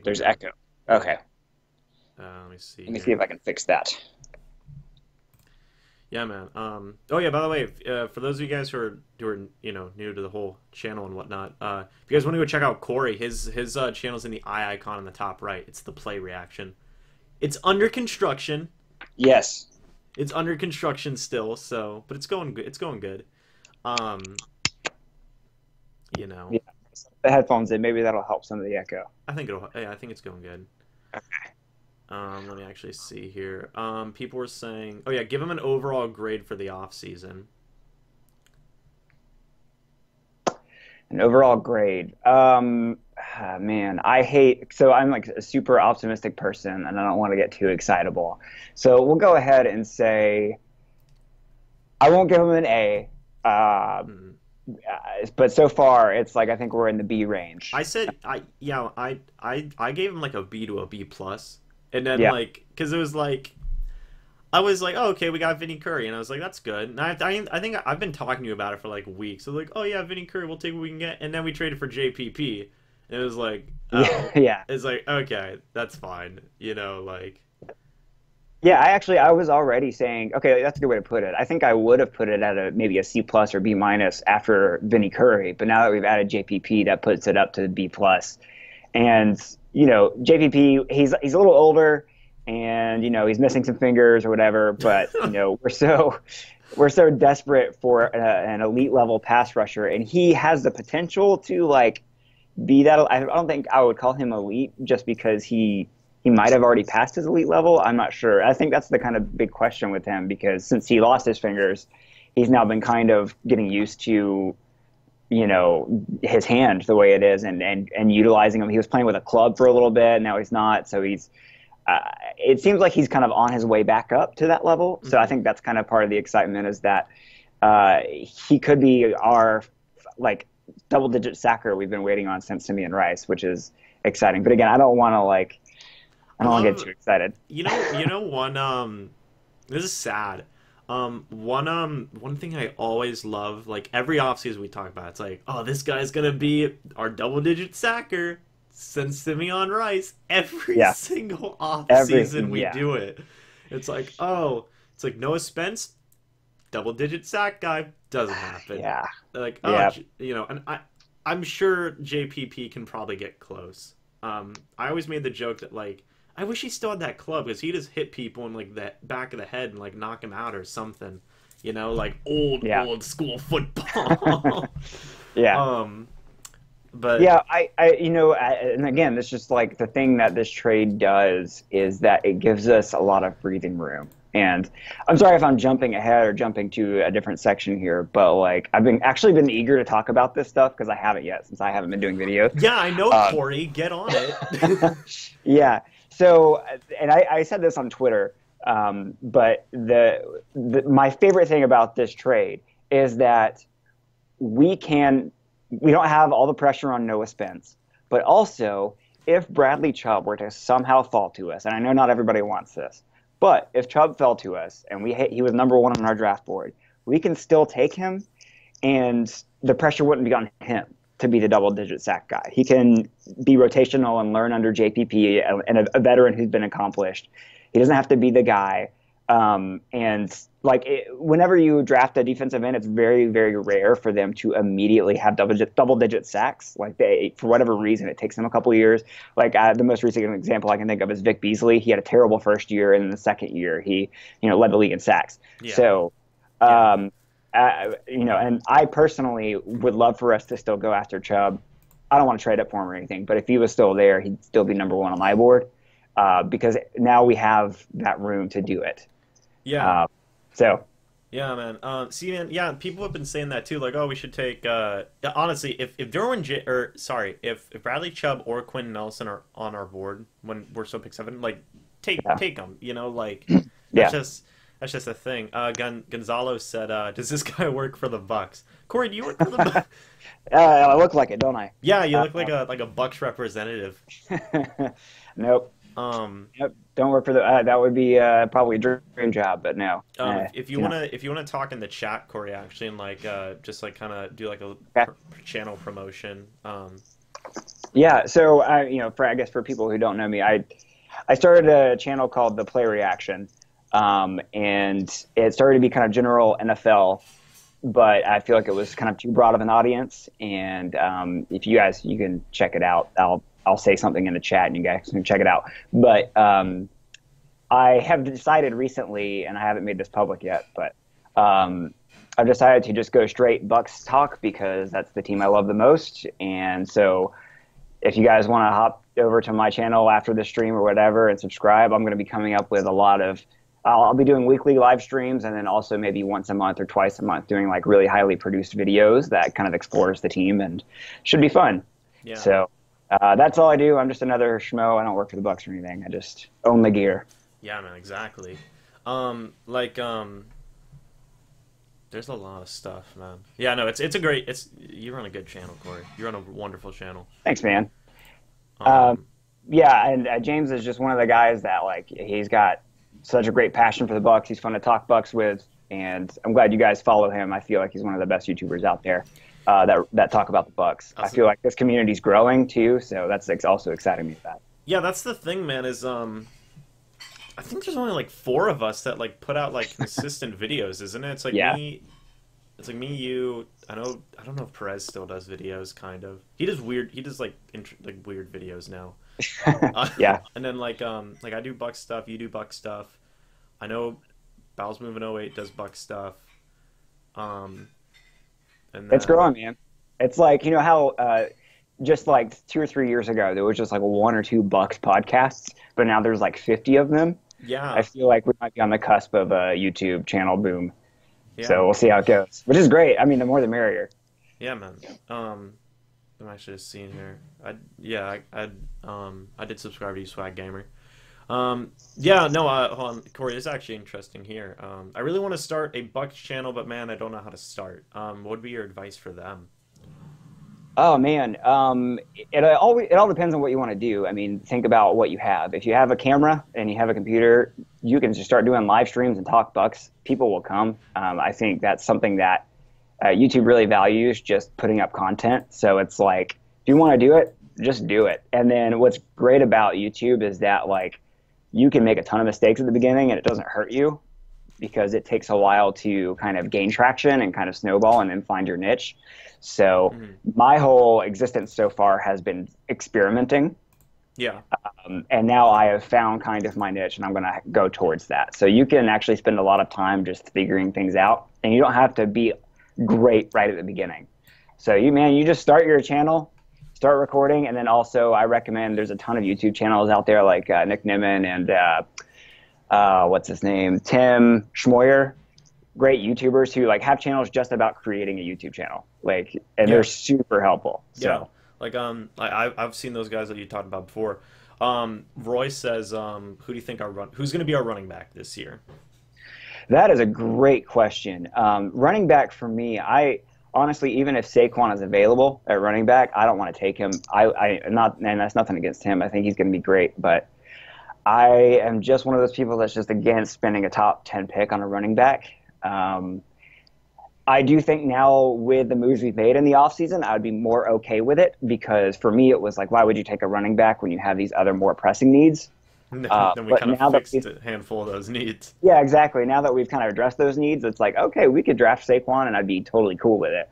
There's echo. Okay. Let me see. Let me see if I can fix that. Yeah, man. Oh yeah. By the way, for those of you guys who are new to the whole channel and whatnot, if you guys want to go check out Corey, his channel's in the eye icon on the top right. It's the play reaction. It's under construction. Yes. It's under construction still, so but it's going good. It's going good. Yeah. The headphones in, maybe that'll help some of the echo. I think it's going good. Okay. Let me actually see here. People were saying, oh yeah, give him an overall grade for the off season. An overall grade. Man, I'm like a super optimistic person, and I don't want to get too excitable. So we'll go ahead and say I won't give him an A. But so far, it's like I think we're in the B range. I gave him like a B to a B plus, and then like because it was like I was like, oh, okay, we got Vinny Curry, and I was like, that's good. And I think I've been talking to you about it for like weeks. So like, oh yeah, Vinny Curry, we'll take what we can get, and then we traded for JPP, and it was like, oh. Yeah, it's like okay, that's fine, like. Yeah, I was already saying, okay, that's a good way to put it. I think I would have put it at maybe a C plus or B minus after Vinny Curry, but now that we've added JPP, that puts it up to B plus. And JPP, he's a little older, and he's missing some fingers or whatever. But we're so desperate for an elite level pass rusher, and he has the potential to like be that. I don't think I would call him elite just because he might have already passed his elite level. I'm not sure. I think that's the kind of big question with him because since he lost his fingers, he's now been kind of getting used to, his hand the way it is and utilizing him. He was playing with a club for a little bit. Now he's not. So it seems like he's kind of on his way back up to that level. So I think that's kind of part of the excitement is that he could be our like double-digit sacker we've been waiting on since Simeon Rice, which is exciting. But again, I don't want to get too excited. One this is sad. One thing I always love, like every offseason we talk about, it's like, oh, this guy's gonna be our double-digit sacker since Simeon Rice. Every single offseason we do it. It's like, oh, it's like Noah Spence, double-digit sack guy, doesn't happen. Yeah. Like, oh, and I'm sure JPP can probably get close. I always made the joke that like, I wish he still had that club because he just hit people in like the back of the head and like knock him out or something, like old school football. Yeah. But yeah, and again, it's just like the thing that this trade does is that it gives us a lot of breathing room. And I'm sorry if I'm jumping ahead or jumping to a different section here, but like I've actually been eager to talk about this stuff because I haven't yet since I haven't been doing videos. Yeah, I know, Corey. Get on it. Yeah. So, and I said this on Twitter, but my favorite thing about this trade is that we don't have all the pressure on Noah Spence, but also if Bradley Chubb were to somehow fall to us, and I know not everybody wants this, but if Chubb fell to us and he was number one on our draft board, we can still take him, and the pressure wouldn't be on him to be the double-digit sack guy. He can be rotational and learn under JPP and a veteran who's been accomplished. He doesn't have to be the guy. And like whenever you draft a defensive end, it's very, very rare for them to immediately have double-digit sacks. Like for whatever reason, it takes them a couple of years. Like the most recent example I can think of is Vic Beasley. He had a terrible first year, and in the second year, he led the league in sacks. Yeah. So. And I personally would love for us to still go after Chubb. I don't want to trade up for him or anything, but if he was still there, he'd still be number one on my board because now we have that room to do it. Yeah. So Yeah, man. See, man. Yeah, people have been saying that too. Like, oh, we should take. Yeah, honestly, if Derwin J or sorry, if Bradley Chubb or Quinn Nelson are on our board when we're still pick 7, like, yeah, take them. You know, like that's yeah. just that's just a thing. Gonzalo said, "Does this guy work for the Bucs?" Corey, do you work for the Bucs? I look like it, don't I? Yeah, you look like a Bucs representative. Nope. Um, Yep. Don't work for the. That would be probably a dream job, but no. if you wanna talk in the chat, Corey, actually, and like just like kind of do like a Okay. channel promotion. Yeah. So I guess for people who don't know me, I started a channel called The Play Reaction, and it started to be kind of general NFL, but I feel like it was kind of too broad of an audience. And if you guys, you can check it out. I'll say something in the chat and you guys can check it out. But I have decided recently, and I haven't made this public yet, but I've decided to just go straight Bucs talk because that's the team I love the most. And so if you guys want to hop over to my channel after the stream or whatever and subscribe, I'm going to be coming up with a lot of I'll be doing weekly live streams and then also maybe once a month or twice a month doing like really highly produced videos that kind of explores the team and should be fun. Yeah. So that's all I do. I'm just another schmo. I don't work for the Bucs or anything. I just own the gear. Yeah, man, exactly. There's a lot of stuff, man. Yeah, no, you run a good channel, Corey. You run a wonderful channel. Thanks, man. Um, Yeah, and James is just one of the guys that like he's got such a great passion for the Bucs. He's fun to talk Bucs with, and I'm glad you guys follow him. I feel like he's one of the best YouTubers out there that talk about the Bucs. I feel like this community's growing too, so that's also exciting me. That. Yeah, that's the thing, man. Is I think there's only like 4 of us that like put out like consistent videos, isn't it? It's like me. It's like me, you. I don't know if Perez still does videos. Kind of. He does weird. He does like weird videos now. Yeah. And then like I do Bucs stuff. You do Bucs stuff. I know Bowels Moving 08 does Bucs stuff. And then, It's growing, man. It's like how just like 2 or 3 years ago there was just like 1 or 2 Bucs podcasts, but now there's like 50 of them. Yeah. I feel like we might be on the cusp of a YouTube channel boom. Yeah. So we'll see how it goes, which is great. I mean, the more the merrier. Yeah, man. I'm actually just seeing here. I did subscribe to you, Swag Gamer. Yeah, no, hold on, Corey. It's actually interesting here. I really want to start a Bucs channel, but man, I don't know how to start. What would be your advice for them? Oh man, it all depends on what you want to do. I mean, think about what you have. If you have a camera and you have a computer, you can just start doing live streams and talk Bucs. People will come. I think that's something that YouTube really values, just putting up content. So it's like, if you want to do it, just do it. And then what's great about YouTube is that like you can make a ton of mistakes at the beginning and it doesn't hurt you because it takes a while to kind of gain traction and kind of snowball and then find your niche. So my whole existence so far has been experimenting. Yeah. And now I have found kind of my niche and I'm going to go towards that. So you can actually spend a lot of time just figuring things out and you don't have to be great right at the beginning. So you just start your channel, start recording. And then also I recommend there's a ton of YouTube channels out there like Nick Nimmin and what's his name? Tim Schmoyer. Great YouTubers who like have channels just about creating a YouTube channel, they're super helpful. So. Yeah, like I've seen those guys that you talked about before. Roy says, who do you think who's going to be our running back this year? That is a great question. Running back for me, I honestly, even if Saquon is available at running back, I don't want to take him. And that's nothing against him. I think he's going to be great, but I am just one of those people that's just against spending a top 10 pick on a running back. I do think now with the moves we've made in the offseason, I would be more okay with it because for me it was like, why would you take a running back when you have these other more pressing needs? Then we kind of fixed a handful of those needs. Yeah, exactly. Now that we've kind of addressed those needs, it's like, okay, we could draft Saquon and I'd be totally cool with it.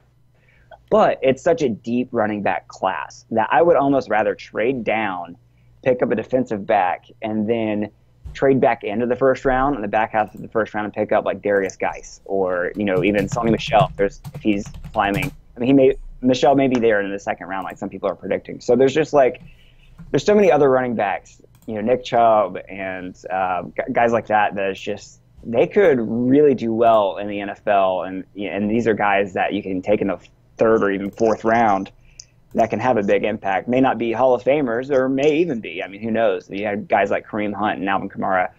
But it's such a deep running back class that I would almost rather trade down, pick up a defensive back, and then trade back into the first round in the back half of the first round and pick up like Darius Geis or even Sonny Michel. If he's climbing, I mean, Michel may be there in the second round, like some people are predicting. So there's just there's so many other running backs, Nick Chubb and guys like that. That is just they could really do well in the NFL, and these are guys that you can take in the third or even fourth round that can have a big impact. May not be Hall of Famers, or may even be. I mean, who knows? You had guys like Kareem Hunt and Alvin Kamara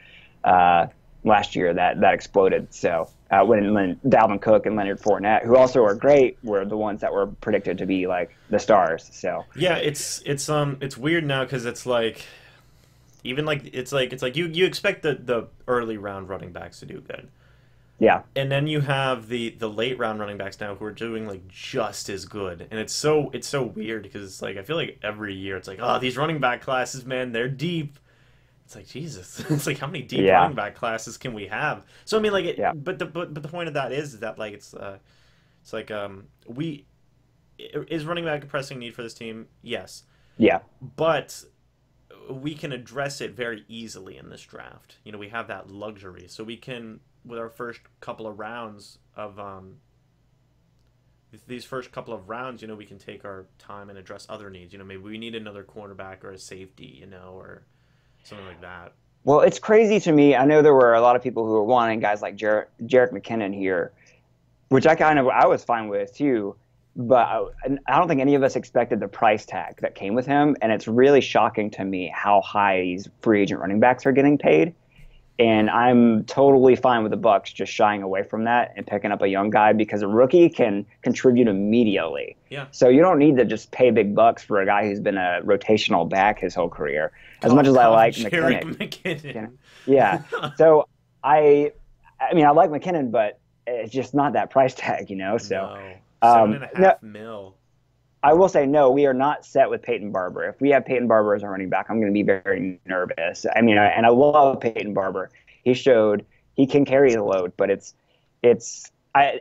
last year that exploded. So when Dalvin Cook and Leonard Fournette, who also are great, were the ones that were predicted to be like the stars. So Yeah, it's weird now because it's like even like it's like you expect the early round running backs to do good. yeah, And then you have the late round running backs now who are doing like just as good. And it's so weird because like I feel like every year it's like, oh, these running back classes, man, they're deep. It's like Jesus. It's like how many deep yeah, running back classes can we have? So I mean like yeah, but the point of that is that like it's like we is running back a pressing need for this team? Yes. yeah. But we can address it very easily in this draft. You know, we have that luxury. So we can with our first couple of rounds of these first couple of rounds, you know, we can take our time and address other needs. You know, maybe we need another cornerback or a safety, you know, or something like that. Well, it's crazy to me. I know there were a lot of people who were wanting guys like Jerick McKinnon here, which I was fine with too. But I don't think any of us expected the price tag that came with him, and it's really shocking to me how high these free agent running backs are getting paid. And I'm totally fine with the Bucs just shying away from that and picking up a young guy because a rookie can contribute immediately. Yeah. So you don't need to just pay big bucks for a guy who's been a rotational back his whole career. As much as I like McKinnon. Yeah. So I mean, I like McKinnon, but it's just not that price tag, you know? So No. 7.5 mil. I will say, no, we are not set with Peyton Barber. If we have Peyton Barber as our running back, I'm going to be very nervous. I mean, and I love Peyton Barber. He showed he can carry the load, but I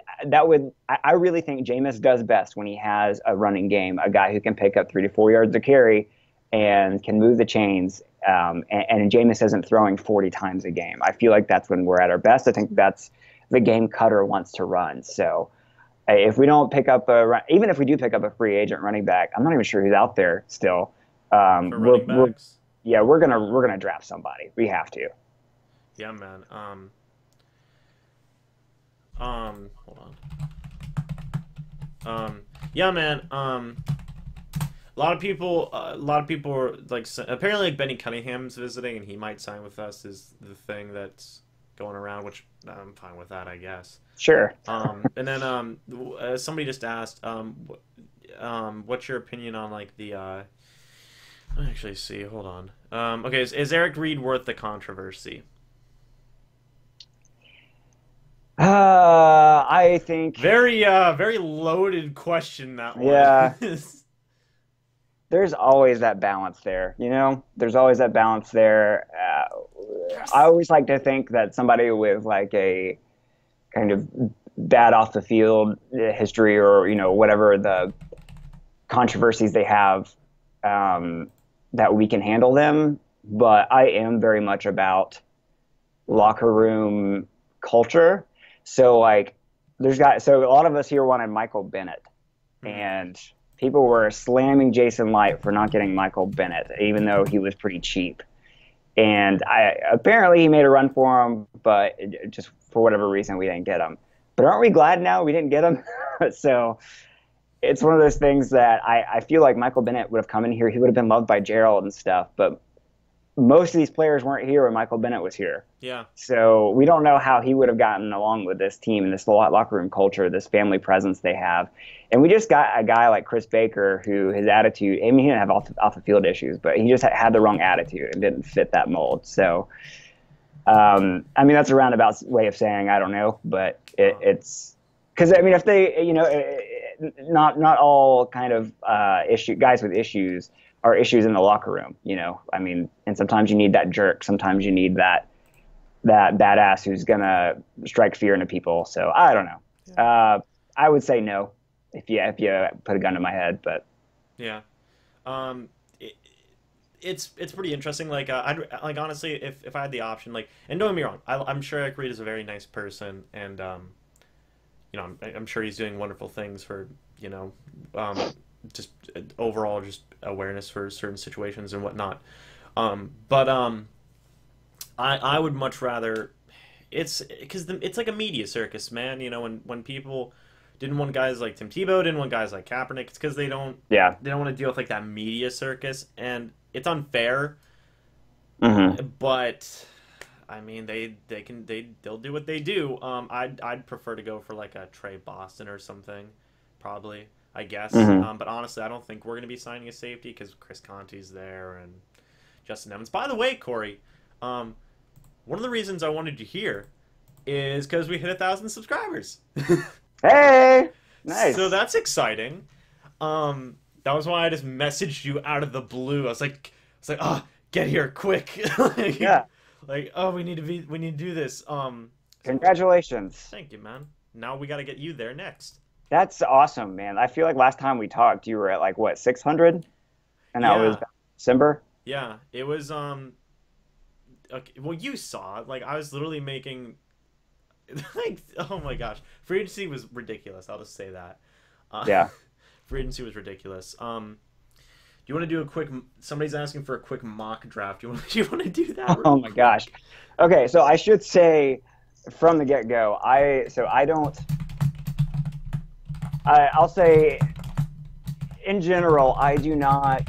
really think Jameis does best when he has a running game, a guy who can pick up 3 to 4 yards to carry and can move the chains. And Jameis isn't throwing 40 times a game. I feel like that's when we're at our best. I think that's the game Cutter wants to run. So if we don't pick up even if we do pick up a free agent running back, I'm not even sure who's out there still. For running backs. We're gonna draft somebody. We have to. Yeah, man. Hold on. Yeah, man. A lot of people are like apparently like Benny Cunningham's visiting and he might sign with us is the thing that's going around, which I'm fine with that, I guess. Sure. And then somebody just asked, what's your opinion on like the actually see, hold on. Okay, is Eric Reed worth the controversy? I think very loaded question that one. Yeah. There's always that balance there, you know? There's always that balance there. I always like to think that somebody with like a kind of bad off the field history or, you know, whatever the controversies they have, that we can handle them. But I am very much about locker room culture. So like so a lot of us here wanted Michael Bennett, and people were slamming Jason Light for not getting Michael Bennett, even though he was pretty cheap. And apparently he made a run for him, but just for whatever reason we didn't get him. But aren't we glad now we didn't get him? So it's one of those things that I feel like Michael Bennett would have come in here. He would have been loved by Gerald and stuff, but most of these players weren't here when Michael Bennett was here. Yeah. So we don't know how he would have gotten along with this team and this locker room culture, this family presence they have. And we just got a guy like Chris Baker who his attitude, I mean, he didn't have off the field issues, but he just had the wrong attitude and didn't fit that mold. So, I mean, that's a roundabout way of saying I don't know, but it's because, I mean, if they, you know, not all kind of guys with issues are issues in the locker room, you know. I mean, and sometimes you need that jerk. Sometimes you need that badass who's gonna strike fear into people. So I don't know. Yeah. I would say no if you put a gun to my head, but yeah, it's pretty interesting. Like like honestly, if I had the option, like, and don't get me wrong, I'm sure Eric Reed is a very nice person, and you know, I'm sure he's doing wonderful things for, you know, just overall just awareness for certain situations and whatnot. But I would much rather, it's because it's like a media circus, man. You know, when people didn't want guys like Tim Tebow, didn't want guys like Kaepernick, it's because they don't want to deal with like that media circus, and it's unfair. But I mean, they'll do what they do. I'd prefer to go for like a Trey Boston or something, probably. I guess. But honestly, I don't think we're going to be signing a safety because Chris Conte's there and Justin Evans. By the way, Corey, one of the reasons I wanted you here is because we hit 1,000 subscribers. Hey, nice. So that's exciting. That was why I just messaged you out of the blue. I was like, oh, get here quick. Yeah. Like, oh, we need to do this. Congratulations. Thank you, man. Now we got to get you there next. That's awesome, man. I feel like last time we talked, you were at like what, 600, and that was December. Yeah, it was. Okay, well, you saw it. Like, I was literally making. Like, oh my gosh, free agency was ridiculous. I'll just say that. Yeah. Free agency was ridiculous. Do you want to do a quick? Somebody's asking for a quick mock draft. Do you want to do that? Oh my gosh. Okay, so I should say from the get-go, I'll say, in general, I do not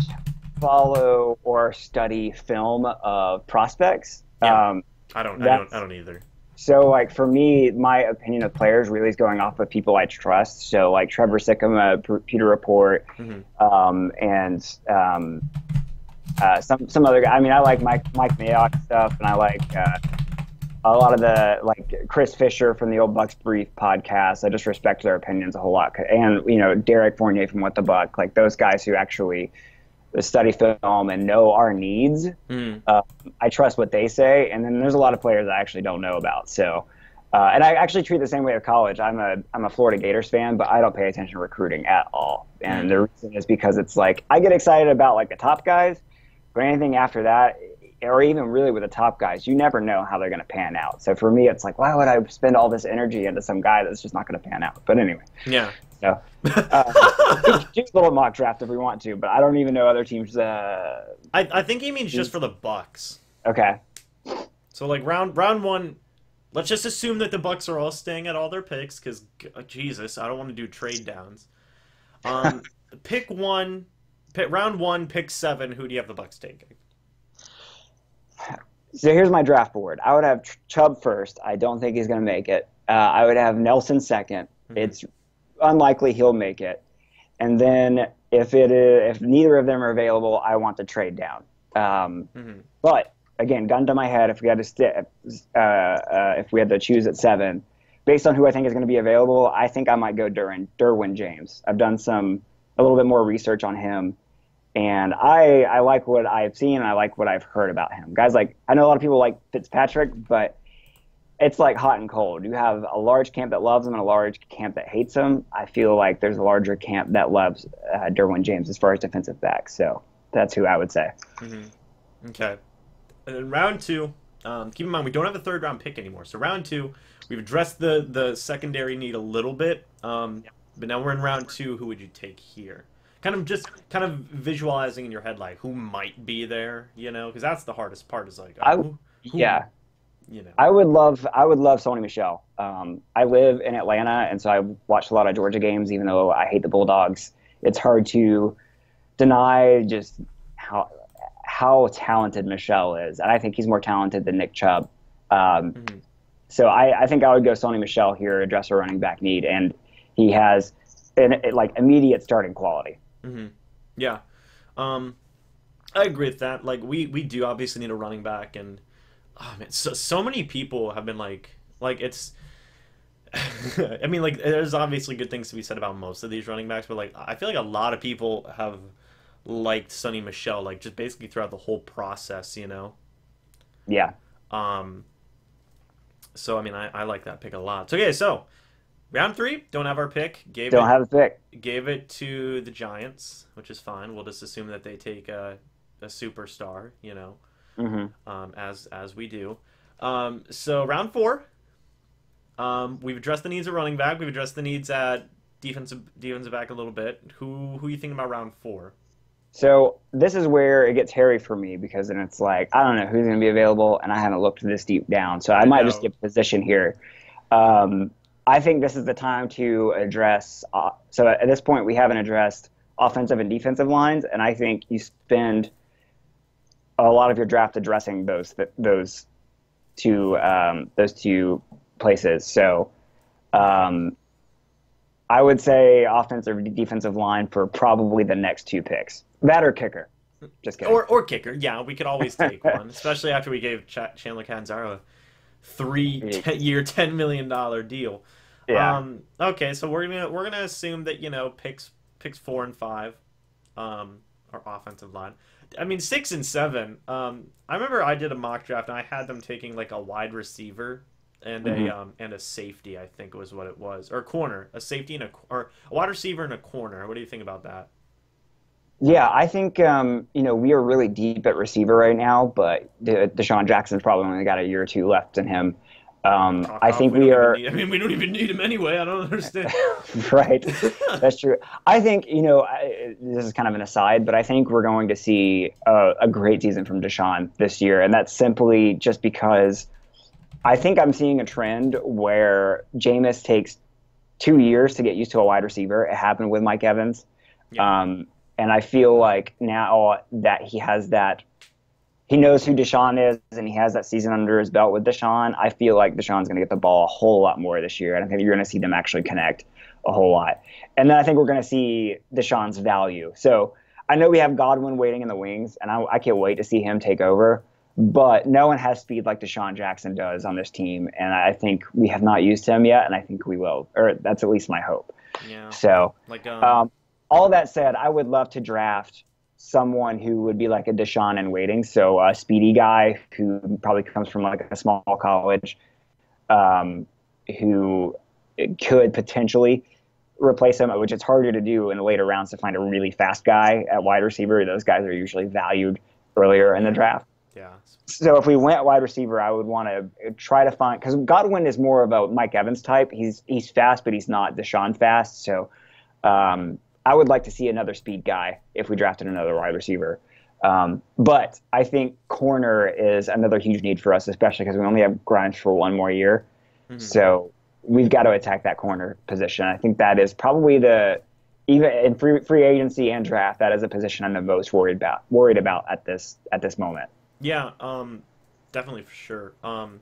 follow or study film of prospects. Yeah, I don't either. So, like, for me, my opinion of players really is going off of people I trust. So, like, Trevor Sikkema, Peter Rapport, and some other guy. I mean, I like Mike Mayock stuff, and I like a lot of the, like, Chris Fisher from the old Bucs Brief podcast. I just respect their opinions a whole lot. And, you know, Derek Fournier from What the Buck, like those guys who actually study film and know our needs. I trust what they say. And then there's a lot of players I actually don't know about. So, and I actually treat the same way with college. I'm a Florida Gators fan, but I don't pay attention to recruiting at all. And the reason is because it's like, I get excited about like the top guys, but anything after that, or even really with the top guys, you never know how they're going to pan out. So for me, it's like, why would I spend all this energy into some guy that's just not going to pan out? But anyway. Yeah. So, do a little mock draft if we want to, but I don't even know other teams. I think he means just for the Bucs. Okay. So like round one, let's just assume that the Bucs are all staying at all their picks because Jesus, I don't want to do trade downs. Round one, pick 7. Who do you have the Bucs taking? So here's my draft board. I would have Chubb first. I don't think he's going to make it. I would have Nelson second. It's unlikely he'll make it. And then if neither of them are available, I want to trade down. But again, gun to my head, if we had to choose at 7, based on who I think is going to be available, I think I might go Derwin James. I've done a little bit more research on him. And I like what I've seen, and I like what I've heard about him. Guys, like, I know a lot of people like Fitzpatrick, but it's like hot and cold. You have a large camp that loves him and a large camp that hates him. I feel like there's a larger camp that loves Derwin James as far as defensive backs. So that's who I would say. Okay. And then round 2, keep in mind, we don't have a 3rd-round pick anymore. So round 2, we've addressed the secondary need a little bit. But now we're in round 2. Who would you take here? Kind of visualizing in your head, like, who might be there, you know? Because that's the hardest part is, like, yeah. You know. I would love Sony Michel. I live in Atlanta, and so I watch a lot of Georgia games, even though I hate the Bulldogs. It's hard to deny just how talented Michel is, and I think he's more talented than Nick Chubb. So I think I would go Sony Michel here, address a running back need, and he has like immediate starting quality. Yeah, I agree with that. Like we do obviously need a running back, and oh man, so many people have been like it's. I mean, like there's obviously good things to be said about most of these running backs, but like I feel like a lot of people have liked Sonny Michel, like just basically throughout the whole process, you know. Yeah. So I mean, I like that pick a lot. So okay, so round 3, don't have our pick. Don't have a pick. Gave it to the Giants, which is fine. We'll just assume that they take a superstar, you know, as we do. So round 4, we've addressed the needs of running back. We've addressed the needs at defensive back a little bit. Who you thinking about round 4? So this is where it gets hairy for me because then it's like I don't know who's going to be available, and I haven't looked this deep down. So I might just get position here. I think this is the time to address. So at this point, we haven't addressed offensive and defensive lines, and I think you spend a lot of your draft addressing those two places. So I would say offensive or defensive line for probably the next two picks. That or kicker. Just kidding. Or kicker. Yeah, we could always take one, especially after we gave Chandler Catanzaro a 3-year, $10 million deal. Yeah. Okay, so we're gonna assume that picks 4 and 5 are offensive line. I mean 6 and 7. I remember I did a mock draft and I had them taking like a wide receiver and a safety, I think was what it was, or a corner, a safety or a wide receiver and a corner. What do you think about that? Yeah, I think we are really deep at receiver right now, but Deshaun Jackson's probably only got a year or two left in him. I think we are. I mean, we don't even need him anyway. I don't understand. Right, that's true. I think this is kind of an aside, but I think we're going to see a great season from Deshaun this year, and that's simply just because I think I'm seeing a trend where Jameis takes 2 years to get used to a wide receiver. It happened with Mike Evans. Yeah. And I feel like now that he knows who Deshaun is and he has that season under his belt with Deshaun, I feel like Deshaun's going to get the ball a whole lot more this year. And I think you're going to see them actually connect a whole lot. And then I think we're going to see Deshaun's value. So I know we have Godwin waiting in the wings, and I can't wait to see him take over. But no one has speed like Deshaun Jackson does on this team. And I think we have not used him yet, and I think we will. Or that's at least my hope. Yeah. So all that said, I would love to draft someone who would be like a Deshaun in waiting. So a speedy guy who probably comes from like a small college, who could potentially replace him, which it's harder to do in the later rounds to find a really fast guy at wide receiver. Those guys are usually valued earlier in the draft. Yeah. So if we went wide receiver, I would want to try to find, because Godwin is more of a Mike Evans type. He's fast, but he's not Deshaun fast. So I would like to see another speed guy if we drafted another wide receiver. But I think corner is another huge need for us, especially because we only have Grimes for 1 more year. Mm-hmm. So we've got to attack that corner position. I think that is probably even in free agency and draft, that is a position I'm the most worried about at this moment. Yeah, definitely for sure. And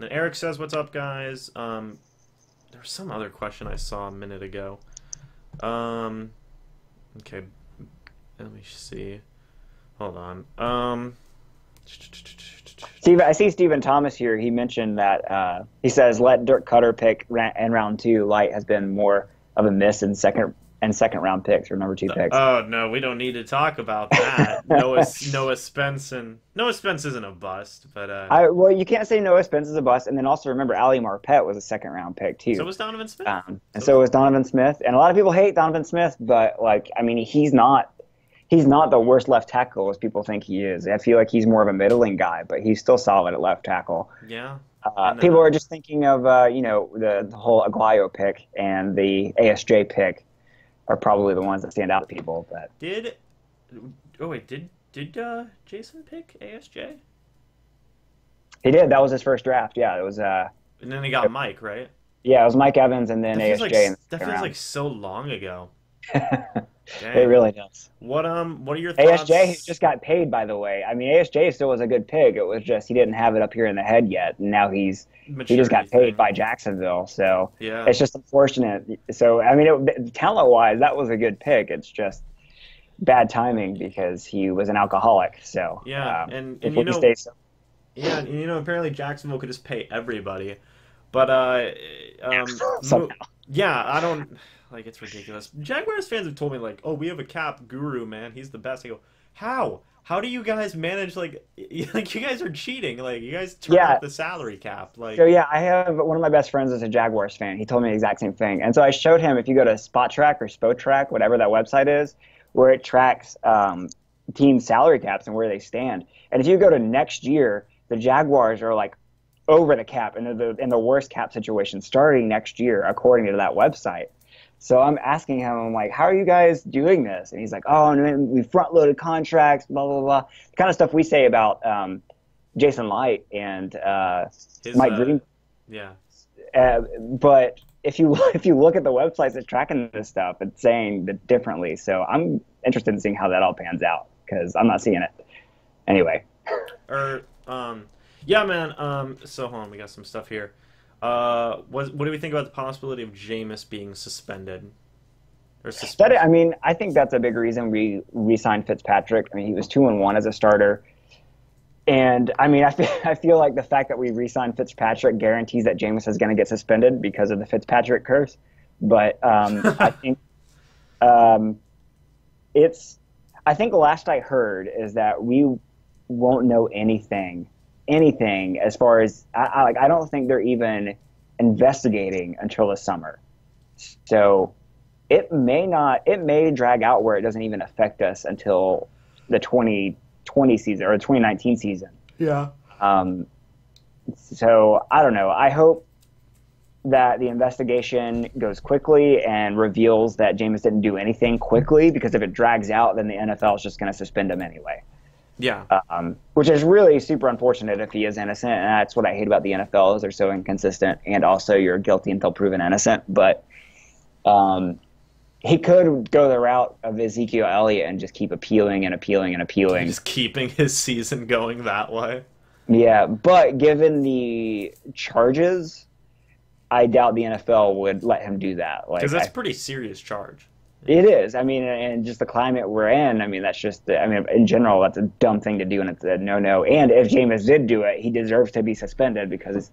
Eric says, "What's up, guys?" There was some other question I saw a minute ago. Okay, let me see. Hold on. Steve, I see Stephen Thomas here. He mentioned that he says let Dirk Cutter pick in round 2. Light has been more of a miss in second round picks or number 2 picks. Oh no, we don't need to talk about that. Noah Spence isn't a bust, but well, you can't say Noah Spence is a bust, and then also remember Ali Marpet was a 2nd round pick too. So was Donovan Smith. And so was Donovan Smith, and a lot of people hate Donovan Smith, but he's not the worst left tackle as people think he is. I feel like he's more of a middling guy, but he's still solid at left tackle. Yeah. People are just thinking of the whole Aguayo pick and the ASJ pick are probably the ones that stand out to people. But did Jason pick ASJ? He did. That was his first draft. Yeah, it was. And then he got Mike, right? Yeah, it was Mike Evans and then ASJ. That feels like so long ago. It really does. What are your thoughts? ASJ just got paid, by the way. I mean, ASJ still was a good pick. It was just he didn't have it up here in the head yet, and now he just got paid by Jacksonville. So yeah, it's just unfortunate. So I mean, talent-wise, that was a good pick. It's just bad timing because he was an alcoholic. So yeah, and apparently Jacksonville could just pay everybody, but yeah, I don't. Like, it's ridiculous. Jaguars fans have told me, like, oh, we have a cap guru, man. He's the best. I go, how? How do you guys manage, like you guys are cheating. Like, you guys turn up the salary cap. Like, so, yeah, I have one of my best friends is a Jaguars fan. He told me the exact same thing. And so I showed him, if you go to SpotTrack or SpoTrack, whatever that website is, where it tracks team salary caps and where they stand. And if you go to next year, the Jaguars are, like, over the cap and in the worst cap situation starting next year, according to that website. So I'm asking him, I'm like, how are you guys doing this? And he's like, oh, man, we front-loaded contracts, blah, blah, blah. The kind of stuff we say about Jason Light and Mike Green. Yeah. But if you look at the websites that's tracking this stuff, it's saying that differently. So I'm interested in seeing how that all pans out because I'm not seeing it. Anyway. Yeah, man. So hold on, we got some stuff here. What do we think about the possibility of Jameis being suspended? Or suspended? I mean, I think that's a big reason we re-signed Fitzpatrick. I mean, he was 2-1 as a starter. And, I mean, I feel like the fact that we re-signed Fitzpatrick guarantees that Jameis is going to get suspended because of the Fitzpatrick curse. But I think I think the last I heard is that we won't know anything as far as I don't think they're even investigating until the summer. So it may drag out where it doesn't even affect us until the 2020 season or the 2019 season. Yeah. So I don't know. I hope that the investigation goes quickly and reveals that Jameis didn't do anything quickly, because if it drags out, then the NFL is just going to suspend him anyway. Yeah. Which is really super unfortunate if he is innocent, and that's what I hate about the NFL is they're so inconsistent, and also you're guilty until proven innocent. But he could go the route of Ezekiel Elliott and just keep appealing and appealing and appealing. Just keeping his season going that way. Yeah, but given the charges, I doubt the NFL would let him do that. Because that's a pretty serious charge. It is. I mean, and just the climate we're in, I mean, that's just, I mean, in general, that's a dumb thing to do, and it's a no-no. And if Jameis did do it, he deserves to be suspended because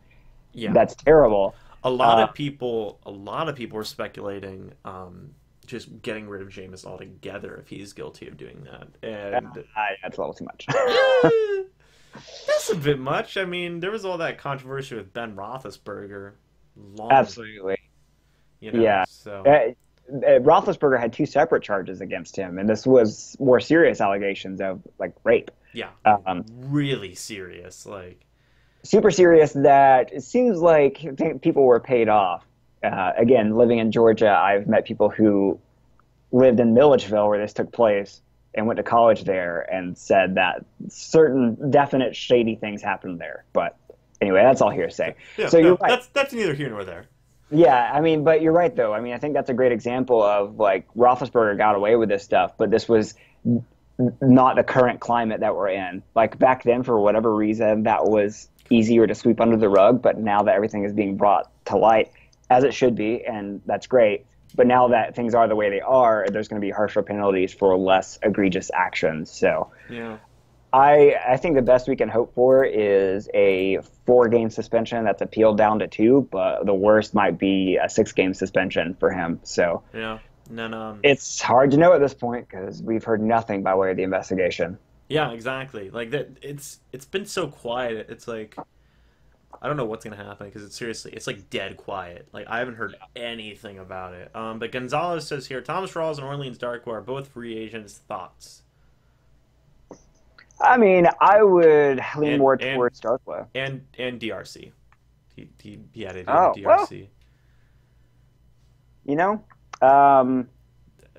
that's terrible. A lot of people were speculating just getting rid of Jameis altogether if he's guilty of doing that. And that's a little too much. That's a bit much. I mean, there was all that controversy with Ben Roethlisberger. Absolutely. You know, yeah. So. Roethlisberger had 2 separate charges against him, and this was more serious allegations of like rape. Yeah. Really serious, like super serious. That it seems like people were paid off. Again, living in Georgia, I've met people who lived in Milledgeville where this took place and went to college there and said that certain definite shady things happened there. But anyway, that's all hearsay. Yeah, so you're right. That's neither here nor there. Yeah, I mean, but you're right, though. I mean, I think that's a great example of, like, Roethlisberger got away with this stuff, but this was not the current climate that we're in. Like, back then, for whatever reason, that was easier to sweep under the rug, but now that everything is being brought to light, as it should be, and that's great, but now that things are the way they are, there's going to be harsher penalties for less egregious actions. So yeah. I think the best we can hope for is a 4-game suspension that's appealed down to 2, but the worst might be a 6-game suspension for him. So yeah, no. It's hard to know at this point because we've heard nothing by way of the investigation. Yeah, exactly. Like that, it's been so quiet. It's like I don't know what's gonna happen because it's like dead quiet. Like I haven't heard anything about it. But Gonzalez says here, Thomas Rawls and Orleans Darkwa are both free agents. Thoughts? I mean, I would lean more towards Darkwa. And DRC. He added in DRC. Well, you know,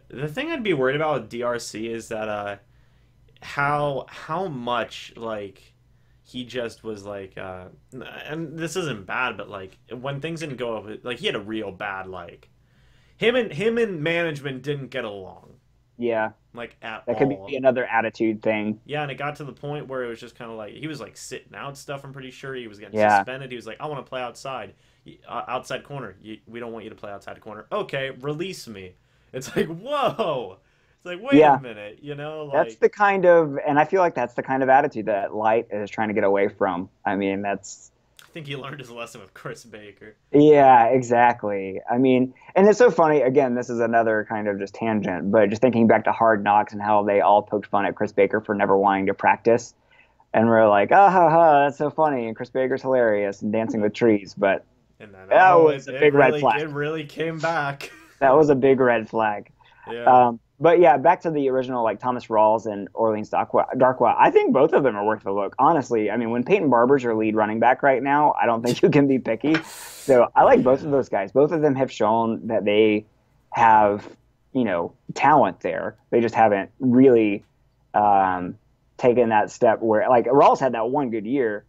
the thing I'd be worried about with DRC is that how much like he just was like and this isn't bad, but like when things didn't go up, like he had a real bad like him and management didn't get along. Yeah. Like at all. That could be another attitude thing. Yeah, and it got to the point where it was just kind of like he was like sitting out stuff. I'm pretty sure he was getting suspended. He was like, "I want to play outside, outside corner. We don't want you to play outside corner. Okay, release me." It's like, whoa. It's like, wait a minute, you know? Like, that's the kind of, and I feel like that's the kind of attitude that Light is trying to get away from. I mean, that's. I think he learned his lesson with Chris Baker. Yeah, exactly. I mean, and it's so funny. Again, this is another kind of just tangent, but just thinking back to Hard Knocks and how they all poked fun at Chris Baker for never wanting to practice. And we're like, ha, that's so funny. And Chris Baker's hilarious and dancing with trees. But that was a big red flag. It really came back. That was a big red flag. Yeah. But yeah, back to the original, like Thomas Rawls and Orleans Darkwa. I think both of them are worth a look. Honestly, I mean, when Peyton Barber's your lead running back right now, I don't think you can be picky. So I like both of those guys. Both of them have shown that they have, talent there. They just haven't really taken that step where, like, Rawls had that one good year,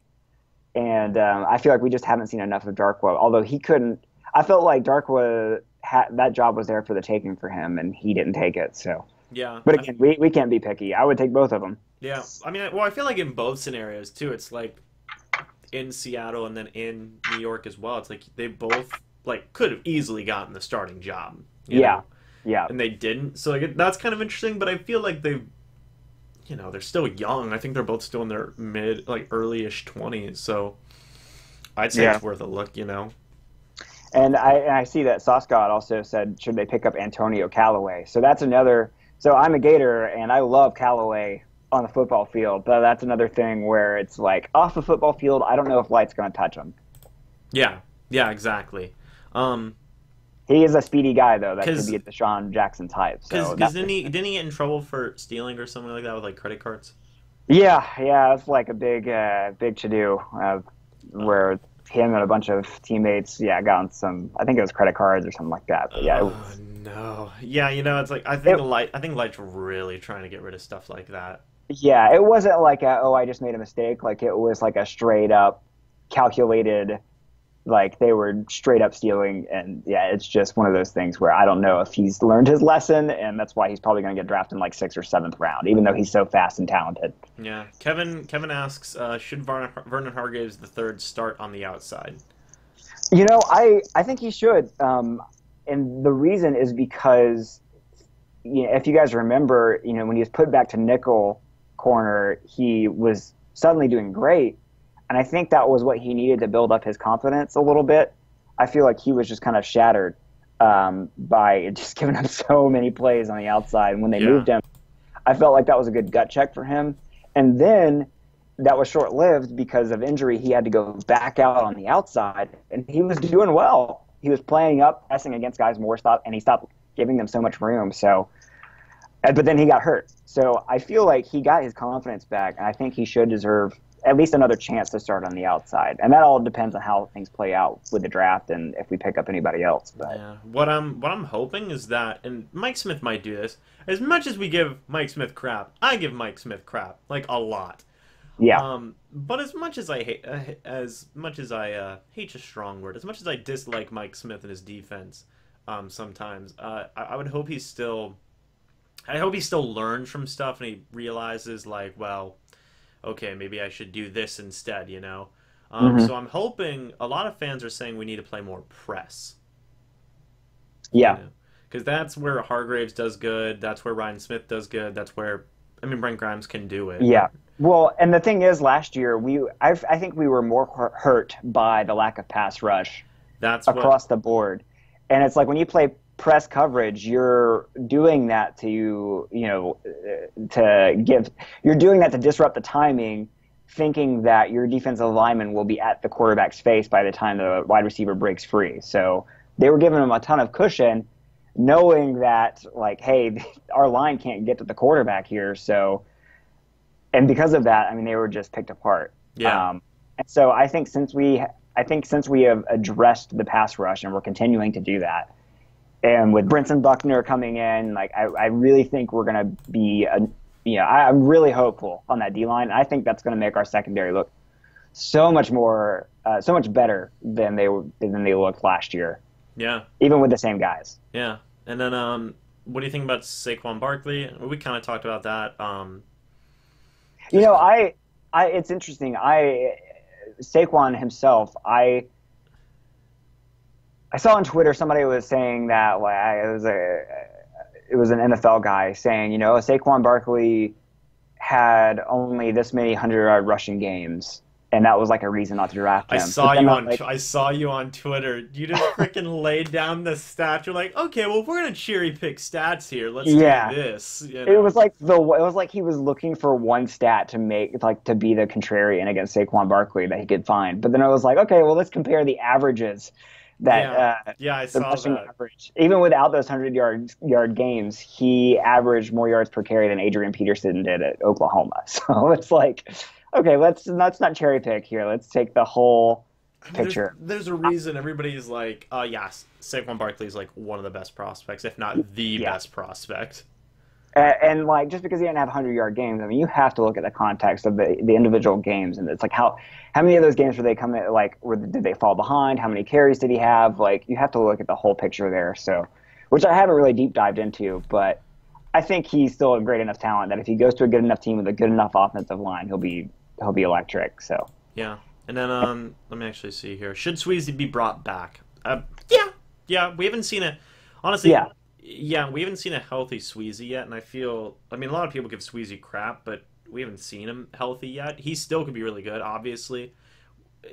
and I feel like we just haven't seen enough of Darkwa. Although he couldn't, I felt like Darkwa that job was there for the taking for him, and he didn't take it. So Yeah. but again, we can't be picky. I would take both of them. Yeah. I mean, well, I feel like in both scenarios too, it's like in Seattle and then in New York as well. It's like they both like could have easily gotten the starting job. Yeah. Know? Yeah. And they didn't. So like that's kind of interesting, but I feel like they're still young. I think they're both still in their early-ish 20s. So I'd say it's worth a look, And I see that Soscott also said, should they pick up Antonio Callaway? So that's another. So I'm a Gator, and I love Callaway on the football field, but that's another thing where it's like off the football field, I don't know if Light's going to touch him. Yeah, exactly. He is a speedy guy, though. That could be a Deshaun Jackson type. So didn't he get in trouble for stealing or something like that with like credit cards? Yeah, it's like a big to do where him and a bunch of teammates, got on some. I think it was credit cards or something like that. But yeah, it was, no, yeah, it's like I think Light's really trying to get rid of stuff like that. Yeah, it wasn't like I just made a mistake. Like it was like a straight up calculated. Like they were straight up stealing, and it's just one of those things where I don't know if he's learned his lesson, and that's why he's probably going to get drafted in like 6th or 7th round, even though he's so fast and talented. Yeah, Kevin asks, should Vernon Hargreaves III start on the outside? I think he should, and the reason is because if you guys remember, when he was put back to nickel corner, he was suddenly doing great. And I think that was what he needed to build up his confidence a little bit. I feel like he was just kind of shattered by just giving up so many plays on the outside. And when they moved him, I felt like that was a good gut check for him. And then that was short-lived because of injury. He had to go back out on the outside, and he was doing well. He was playing up, pressing against guys more, and he stopped giving them so much room. So, but then he got hurt. So I feel like he got his confidence back, and I think he should deserve at least another chance to start on the outside. And that all depends on how things play out with the draft and if we pick up anybody else. But what I'm hoping is that, and Mike Smith might do this, as much as we give Mike Smith crap, I give Mike Smith crap, like a lot. Yeah. But as much as I hate, hate's a strong word, as much as I dislike Mike Smith and his defense, sometimes, I would hope I hope he still learns from stuff and he realizes like, well, okay, maybe I should do this instead, So I'm hoping a lot of fans are saying we need to play more press. Yeah. Because that's where Hargraves does good. That's where Ryan Smith does good. That's where, Brent Grimes can do it. Yeah. Well, and the thing is, last year, I think we were more hurt by the lack of pass rush across the board. And it's like when you play press coverage, you're doing that you're doing that to disrupt the timing, thinking that your defensive lineman will be at the quarterback's face by the time the wide receiver breaks free. So they were giving him a ton of cushion, knowing that like, hey, our line can't get to the quarterback here. So, and because of that, they were just picked apart. Yeah. And so I think since we have addressed the pass rush and we're continuing to do that, and with Brinson Buckner coming in, like I really think we're going to be, I'm really hopeful on that D-line. I think that's going to make our secondary look so much better than they looked last year. Yeah. Even with the same guys. Yeah. And then, what do you think about Saquon Barkley? We kind of talked about that. It's interesting. Saquon himself, I saw on Twitter somebody was saying that it was an NFL guy saying, Saquon Barkley had only this many 100-yard rushing games, and that was like a reason not to draft him. I saw you on Twitter. You just freaking laid down the stats. You're like, okay, well, if we're gonna cherry pick stats here, let's do this. It was like he was looking for one stat to make to be the contrarian against Saquon Barkley that he could find. But then I was like, okay, well, let's compare the averages. I saw that. Average. Even without those 100-yard games, he averaged more yards per carry than Adrian Peterson did at Oklahoma. So it's like, okay, let's not cherry pick here. Let's take the whole I mean, picture. there's a reason everybody's like, yes, Saquon Barkley is like one of the best prospects, if not the Yeah. best prospect. And like just because he didn't have 100-yard games, I mean, you have to look at the context of the individual games, and it's like how many of those games were they coming like did they fall behind? How many carries did he have? Like you have to look at the whole picture there. So, which I haven't really deep dived into, but I think he's still a great enough talent that if he goes to a good enough team with a good enough offensive line, he'll be electric. So Yeah, and then let me actually see here. Should Sweezy be brought back? Yeah, we haven't seen it. Honestly, yeah, we haven't seen a healthy Sweezy yet, and I mean, a lot of people give Sweezy crap, but we haven't seen him healthy yet. He still could be really good, obviously.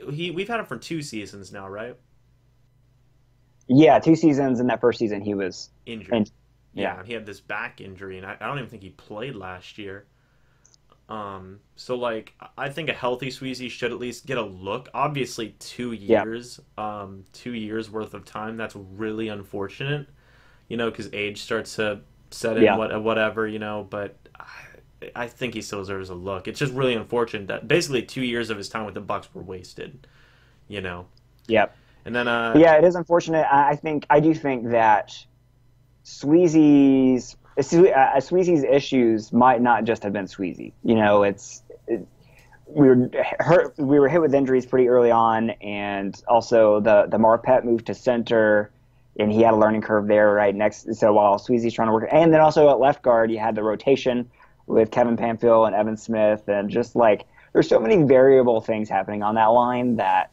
We've had him for 2 seasons now, right? Yeah, 2 seasons. In that first season, he was Injured. Yeah, and he had this back injury, and I don't even think he played last year. So like, I think a healthy Sweezy should at least get a look. Obviously, 2 years, 2 years worth of time. That's really unfortunate, because age starts to set in, whatever, But I think he still deserves a look. It's just really unfortunate that basically 2 years of his time with the Bucs were wasted, Yep. And then yeah, it is unfortunate. I do think that Sweezy's issues might not just have been Sweezy. We were hit with injuries pretty early on, and also the Marpet moved to center, and he had a learning curve there right next. So while Sweezy's trying to work, and then also at left guard, you had the rotation with Kevin Pamphile and Evan Smith, and just like there's so many variable things happening on that line that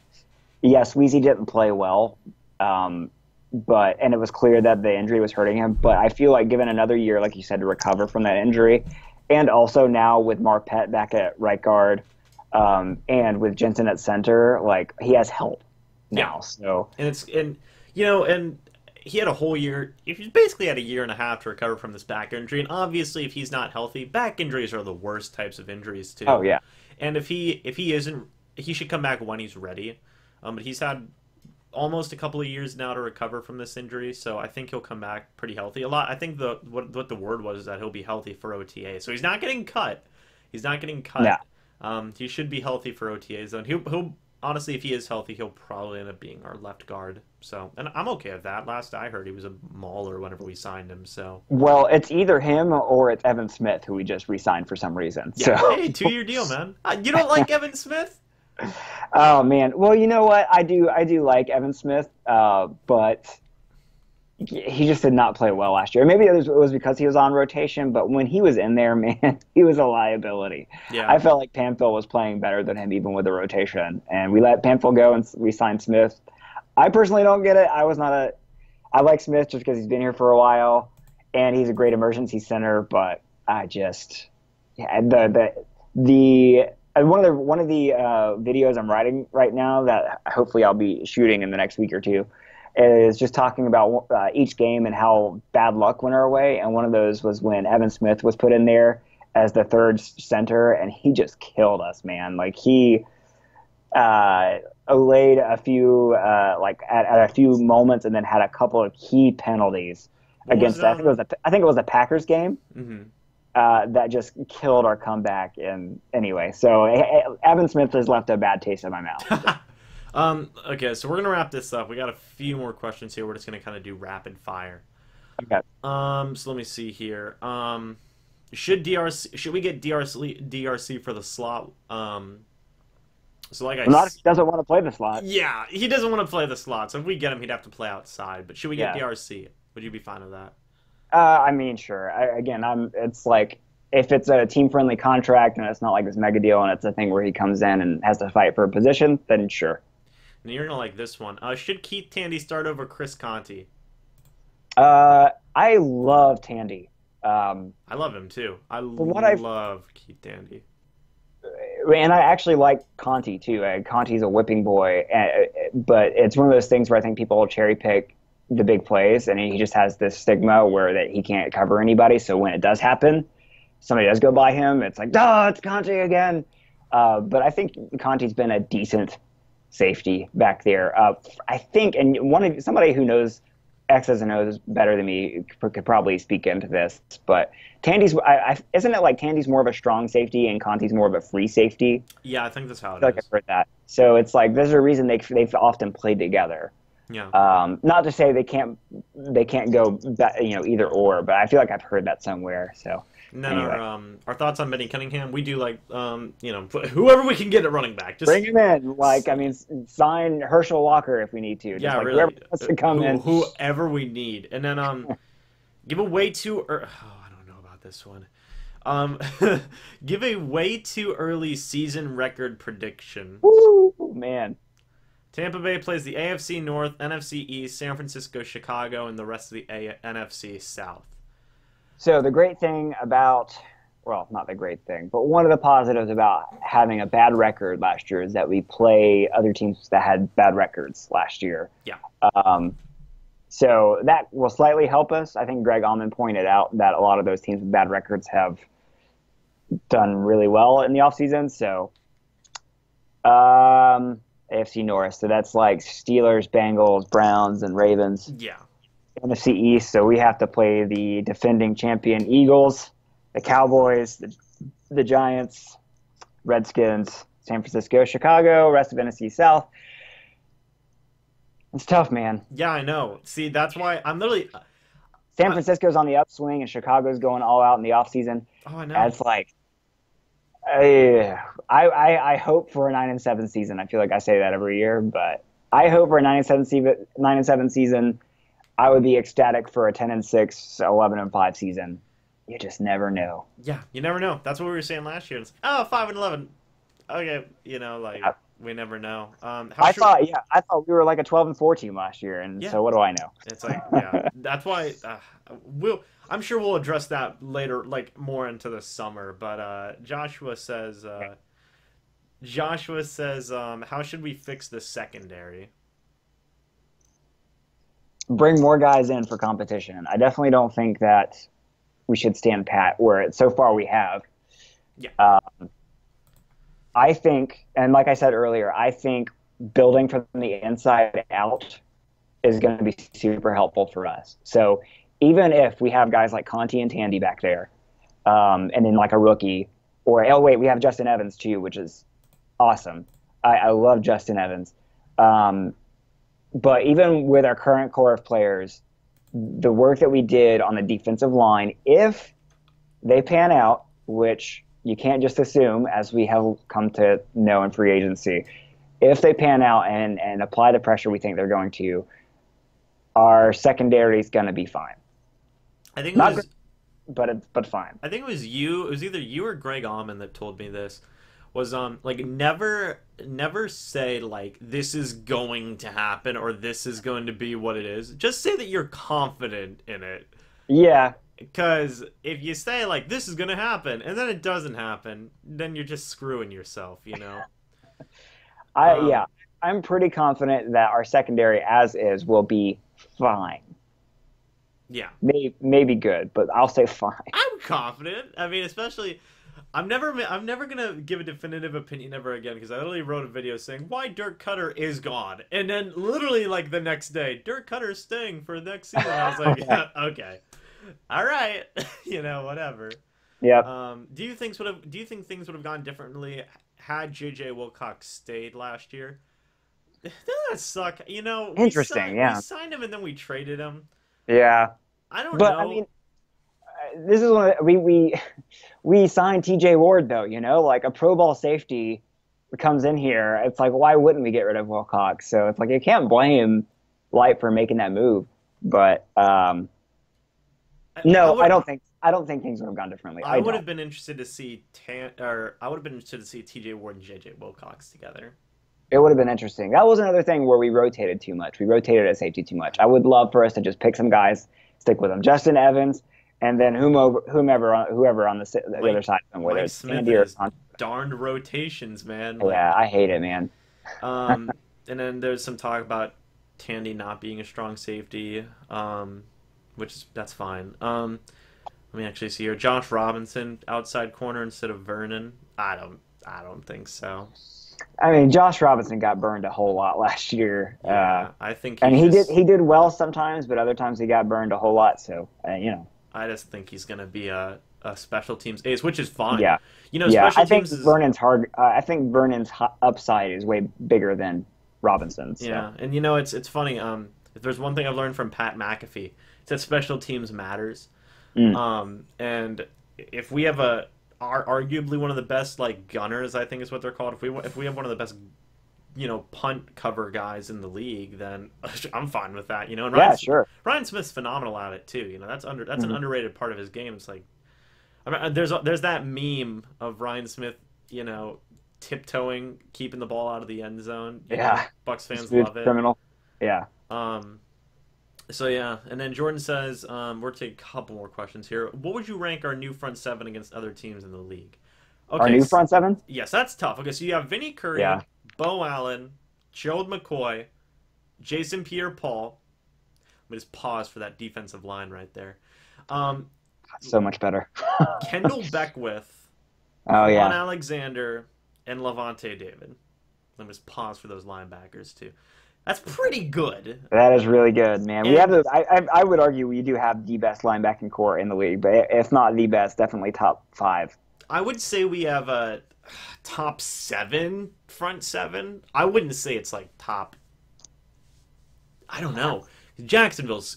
Sweezy didn't play well. And it was clear that the injury was hurting him. But I feel like given another year, like you said, to recover from that injury, and also now with Marpet back at right guard, and with Jensen at center, like he has help now. Yeah. So and he had a whole year. He's basically had a year and a half to recover from this back injury. And obviously, if he's not healthy, back injuries are the worst types of injuries too. Oh yeah. And if he isn't, he should come back when he's ready. But he's had almost a couple of years now to recover from this injury, so I think he'll come back pretty healthy. I think what the word was is that he'll be healthy for OTA. So he's not getting cut. Yeah. He should be healthy for OTAs, and he'll honestly, if he is healthy, he'll probably end up being our left guard. So, and I'm okay with that. Last I heard, he was a mauler whenever we signed him. So, well, it's either him or it's Evan Smith, who we just re-signed for some reason. Yeah. So. Hey, 2-year deal, man. You don't like Evan Smith? Oh man, well, you know what? I do like Evan Smith, but he just did not play well last year. Maybe it was because he was on rotation, but when he was in there, man, he was a liability. Yeah. I felt like Pamphile was playing better than him even with the rotation, and we let Pamphile go and we signed Smith. I personally don't get it. I like Smith just because he's been here for a while, and he's a great emergency center, but I just one of the videos I'm writing right now that hopefully I'll be shooting in the next week or two is just talking about each game and how bad luck went our way. And one of those was when Evan Smith was put in there as the third center, and he just killed us, man. Like he laid a few at a few moments, and then had a couple of key penalties against. I think it was the Packers game. Mm-hmm. That just killed our comeback. And anyway, so Evan Smith has left a bad taste in my mouth. Okay, so we're gonna wrap this up. We got a few more questions here. We're just gonna kind of do rapid fire. Okay. So let me see here. Should we get DRC for the slot? So like not if he doesn't want to play the slot. Yeah, he doesn't want to play the slot. So if we get him, he'd have to play outside. But should we get DRC? Would you be fine with that? I mean, sure. It's like if it's a team-friendly contract and it's not like this mega deal and it's a thing where he comes in and has to fight for a position, then sure. And you're gonna like this one. Should Keith Tandy start over Chris Conti? I love Tandy. I love him too. I love Keith Tandy. And I actually like Conti too. Conti's a whipping boy, but it's one of those things where I think people will cherry pick the big plays, and he just has this stigma where that he can't cover anybody. So when it does happen, somebody does go by him, it's like, it's Conti again. But I think Conti's been a decent safety back there. I think, and somebody who knows X's and O's better than me could probably speak into this, but Tandy's isn't it like Tandy's more of a strong safety and Conti's more of a free safety? Yeah, I think that's how I it feel like is. I've heard that. So it's like there's a reason they've often played together. Yeah. Not to say they can't go either or, but I feel like I've heard that somewhere. So And then anyway, our thoughts on Benny Cunningham. We do like whoever we can get at running back. Just bring him in. Like I mean, sign Herschel Walker if we need to. Just yeah, like really. whoever wants to come in. Whoever we need, and then give a way too. Oh, I don't know about this one. Give a way too early season record prediction. Woo, man. Tampa Bay plays the AFC North, NFC East, San Francisco, Chicago, and the rest of the NFC South. So the great thing about, well, not the great thing, but one of the positives about having a bad record last year is that we play other teams that had bad records last year. Yeah. So that will slightly help us. I think Greg Allman pointed out that a lot of those teams with bad records have done really well in the offseason. So AFC North. So that's like Steelers, Bengals, Browns, and Ravens. Yeah. NFC East. So we have to play the defending champion Eagles, the Cowboys, the Giants, Redskins, San Francisco, Chicago, rest of NFC South. It's tough, man. Yeah, I know. See, that's why I'm literally. San Francisco's on the upswing, and Chicago's going all out in the offseason. Oh, I know. It's like, I hope for a 9-7 season. I feel like I say that every year, but I hope for a 9-7 season. I would be ecstatic for a 10-6, 11-5 season. You just never know. Yeah, you never know. That's what we were saying last year. It's, 5-11. Okay, we never know. I thought we were like a 12-4 team last year, and so what do I know? It's like, yeah, that's why I'm sure we'll address that later, like more into the summer. But Joshua says, how should we fix the secondary? Bring more guys in for competition. I definitely don't think that we should stand pat where so far we have. Yeah. I think, and like I said earlier, I think building from the inside out is going to be super helpful for us. So even if we have guys like Conti and Tandy back there, and then like a rookie, we have Justin Evans too, which is awesome. I love Justin Evans. But even with our current core of players, the work that we did on the defensive line, if they pan out, which you can't just assume, as we have come to know in free agency, if they pan out and apply the pressure we think they're going to, our secondary is going to be fine. I think it was, but fine. I think it was you. It was either you or Greg Allman that told me this. Was like never say like this is going to happen or this is going to be what it is. Just say that you're confident in it. Yeah. Because if you say like this is going to happen and then it doesn't happen, then you're just screwing yourself, you know. I'm pretty confident that our secondary as is will be fine. Yeah. Maybe good, but I'll say fine. I'm confident. I mean, especially. I'm never gonna give a definitive opinion ever again because I literally wrote a video saying why Dirk Cutter is gone, and then literally like the next day, Dirk Cutter is staying for next season. I was like, yeah, okay, all right, whatever. Yeah. Do you think things would have gone differently had JJ Wilcox stayed last year? Doesn't that suck? Interesting. We signed him and then we traded him. Yeah. I don't know. But I mean, this is one of we signed TJ Ward though, like a Pro Bowl safety comes in here. It's like, why wouldn't we get rid of Wilcox? So it's like you can't blame Light for making that move. But I don't think things would have gone differently. I would have been interested to see TJ Ward and JJ Wilcox together. It would have been interesting. That was another thing where we rotated too much. We rotated at safety too much. I would love for us to just pick some guys, stick with them. Justin Evans. And then whoever on the other side of them, whether it's Tandy or darned rotations, man. Yeah, I hate it, man. And then there's some talk about Tandy not being a strong safety, that's fine. Let me actually see here. Josh Robinson, outside corner instead of Vernon. I don't think so. I mean, Josh Robinson got burned a whole lot last year. Yeah, I think And he's just. he did well sometimes, but other times he got burned a whole lot. So you know, I just think he's gonna be a special teams ace, which is fine. yeah, You know, yeah. special teams is. I think Vernon's upside is way bigger than Robinson's. So. Yeah, and you know it's funny. If there's one thing I've learned from Pat McAfee, it's that special teams matters. Mm. And if we have arguably one of the best like gunners, I think is what they're called. If we have one of the best, punt cover guys in the league, then I'm fine with that. You know, and Yeah, sure. Ryan Smith's phenomenal at it too. You know, that's an Mhm. underrated part of his game. It's like, I mean, there's that meme of Ryan Smith, tiptoeing, keeping the ball out of the end zone. Yeah. Bucs fans Smooth love it. criminal. Yeah. So yeah, and then Jordan says, we're taking a couple more questions here. What would you rank our new front seven against other teams in the league? Okay, Our new front seven? Yes, that's tough. Okay, so you have Vinny Curry, Yeah. Bo Allen, Gerald McCoy, Jason Pierre-Paul. Let me just pause for that defensive line right there. So much better. Kendall Beckwith, Oh Juan yeah. Alexander, and Levante David. Let me just pause for those linebackers too. That's pretty good. That is really good, man. We And- have I would argue we do have the best linebacking core in the league, but if not the best, definitely top 5. I would say we have a top 7 front 7. I wouldn't say it's like top. I don't know. Jacksonville's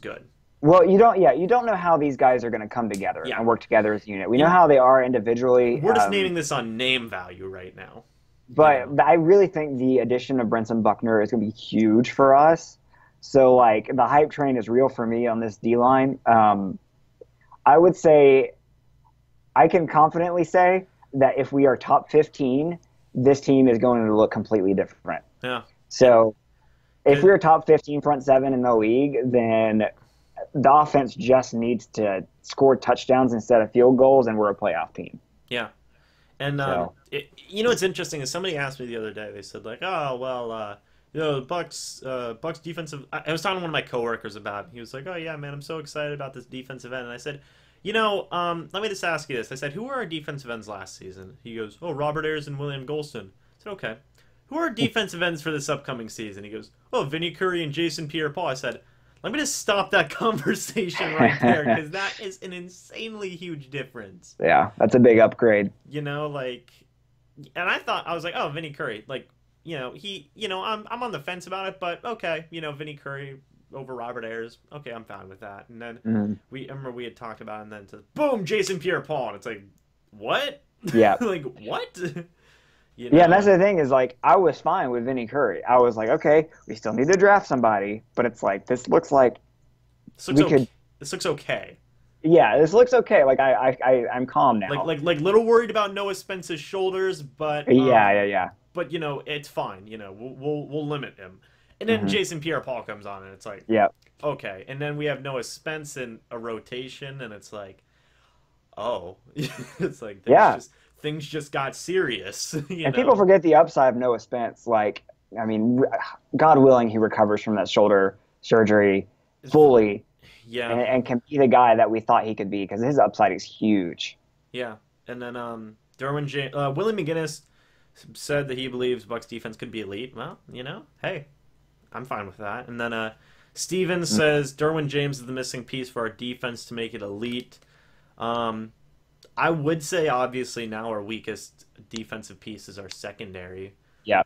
good. Well, you don't know how these guys are going to come together Yeah. and work together as a unit. We know how they are individually. We're just naming this on name value right now. But I really think the addition of Brenson Buckner is going to be huge for us. So, like, the hype train is real for me on this D-line. I would say, I can confidently say that if we are top 15, this team is going to look completely different. Yeah. So, if we're top 15 front 7 in the league, then the offense just needs to score touchdowns instead of field goals, and we're a playoff team. Yeah. And what's interesting is somebody asked me the other day. They said like, "Oh well, the Bucs defensive." I was talking to one of my coworkers about it. He was like, "Oh yeah, man, I'm so excited about this defensive end." And I said, let me just ask you this. I said, "Who were our defensive ends last season?" He goes, "Oh, Robert Ayers and William Golston." I said, "Okay. Who are our defensive ends for this upcoming season?" He goes, "Oh, Vinny Curry and Jason Pierre-Paul." I said, "Let me just stop that conversation right there because that is an insanely huge difference." Yeah, that's a big upgrade. And I was like, oh, Vinny Curry, like, I'm on the fence about it, but okay, Vinny Curry over Robert Ayers, okay, I'm fine with that. And then I remember we had talked about it, and then boom, Jason Pierre-Paul, and it's like, what? Yeah. Like, what? Yeah, and that's the thing is, like, I was fine with Vinny Curry. I was like, okay, we still need to draft somebody, but it's like, this looks like This looks okay. Yeah, this looks okay. Like, I'm calm now. Like little worried about Noah Spence's shoulders, but yeah. But it's fine. We'll limit him. And then Jason Pierre-Paul comes on, and it's like, yeah, okay. And then we have Noah Spence in a rotation, and it's like, oh, it's like things just got serious. And people forget the upside of Noah Spence. Like, I mean, God willing, he recovers from that shoulder surgery fully. Yeah, and can be the guy that we thought he could be because his upside is huge. Yeah, and then Willie McGinnis said that he believes Bucs defense could be elite. Well, hey, I'm fine with that. And then Steven says Derwin James is the missing piece for our defense to make it elite. I would say obviously now our weakest defensive piece is our secondary. Yeah.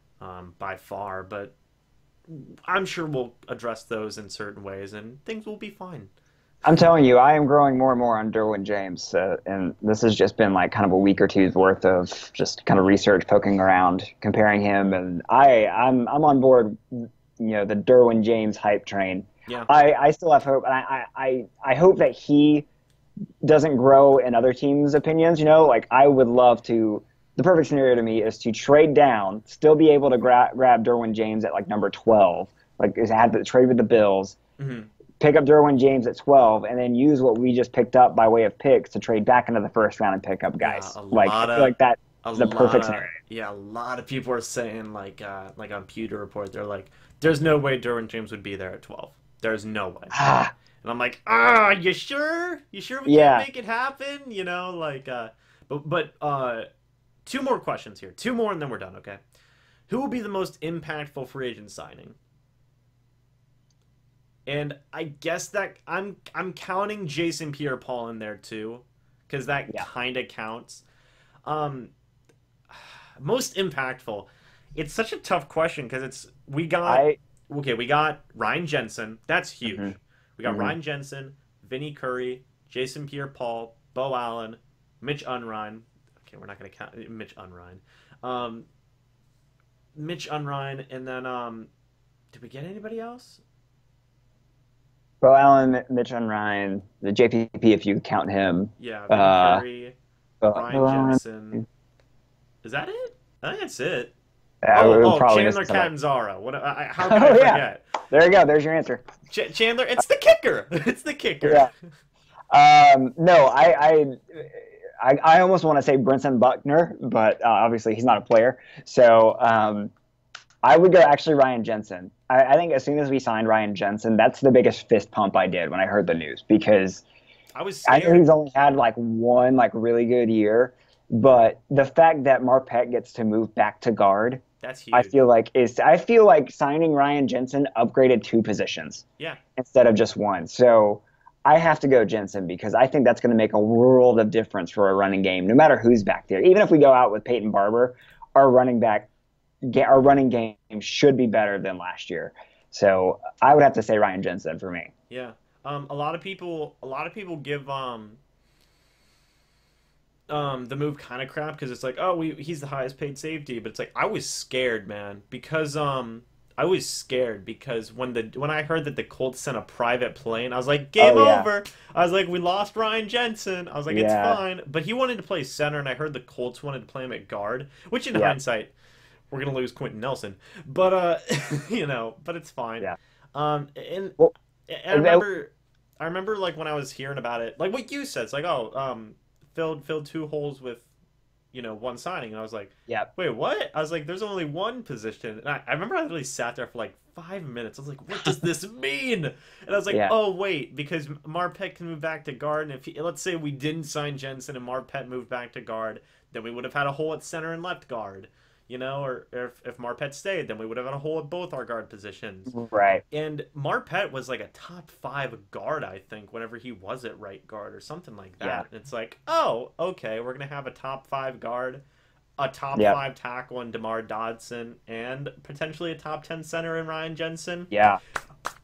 By far, but I'm sure we'll address those in certain ways, and things will be fine. I'm telling you, I am growing more and more on Derwin James, and this has just been like kind of a week or two's worth of just kind of research, poking around, comparing him, and I'm on board. The Derwin James hype train. Yeah. I still have hope, and I hope that he doesn't grow in other teams' opinions. Like, I would love to. The perfect scenario to me is to trade down, still be able to grab Derwin James at like number 12, like had the trade with the Bills, pick up Derwin James at 12, and then use what we just picked up by way of picks to trade back into the first round and pick up guys. I feel like that is the perfect scenario. Yeah, a lot of people are saying like on Pewter Report, they're like, there's no way Derwin James would be there at 12. There's no way. And I'm like, you sure? You sure we can't make it happen? 2 more questions here. 2 more and then we're done, okay? Who will be the most impactful free agent signing? And I guess that I'm counting Jason Pierre-Paul in there too, because that kind of counts. Most impactful. It's such a tough question because we got Ryan Jensen. That's huge. Mm-hmm. We got Ryan Jensen, Vinny Curry, Jason Pierre-Paul, Bo Allen, Mitch Unrein. Okay, we're not gonna count Mitch Unrein. Mitch Unrein, and then did we get anybody else? Bo Allen, Mitch Unrein, the JPP if you count him. Yeah, Vinny Curry, Ryan Jensen. Is that it? I think that's it. Chandler Catanzaro. How can I forget? There you go. There's your answer. Chandler, it's the kicker. It's the kicker. Yeah. No, I almost want to say Brinson Buckner, but obviously he's not a player. So I would go actually Ryan Jensen. I think as soon as we signed Ryan Jensen, that's the biggest fist pump I did when I heard the news, because I know he's only had like one like really good year, but the fact that Marpet gets to move back to guard, that's huge. I feel like signing Ryan Jensen upgraded 2 positions, instead of just 1. So I have to go Jensen because I think that's going to make a world of difference for a running game, no matter who's back there. Even if we go out with Peyton Barber, our running game should be better than last year. So I would have to say Ryan Jensen for me. Yeah. A lot of people give the move kind of crap because it's like, oh, he's the highest paid safety, but it's like I was scared, man, because when I heard that the Colts sent a private plane, I was like, game over. I was like, we lost Ryan Jensen. I was like, it's fine, but he wanted to play center, and I heard the Colts wanted to play him at guard, which in hindsight, we're gonna lose Quentin Nelson, but but it's fine. Yeah. I remember like when I was hearing about it, like what you said, it's like, filled 2 holes with, 1 signing, and I was like, wait, what? I was like, there's only 1 position, and I remember I literally sat there for like 5 minutes. I was like, what does this mean? And I was like, oh wait, because Marpet can move back to guard, and let's say we didn't sign Jensen and Marpet moved back to guard, then we would have had a hole at center and left guard. Or if Marpet stayed, then we would have had a hole at both our guard positions. Right. And Marpet was like a top 5 guard, I think, whenever he was at right guard or something like that. Yeah. And it's like, oh, okay, we're going to have a top 5 guard, a top 5 tackle in DeMar Dodson, and potentially a top 10 center in Ryan Jensen. Yeah.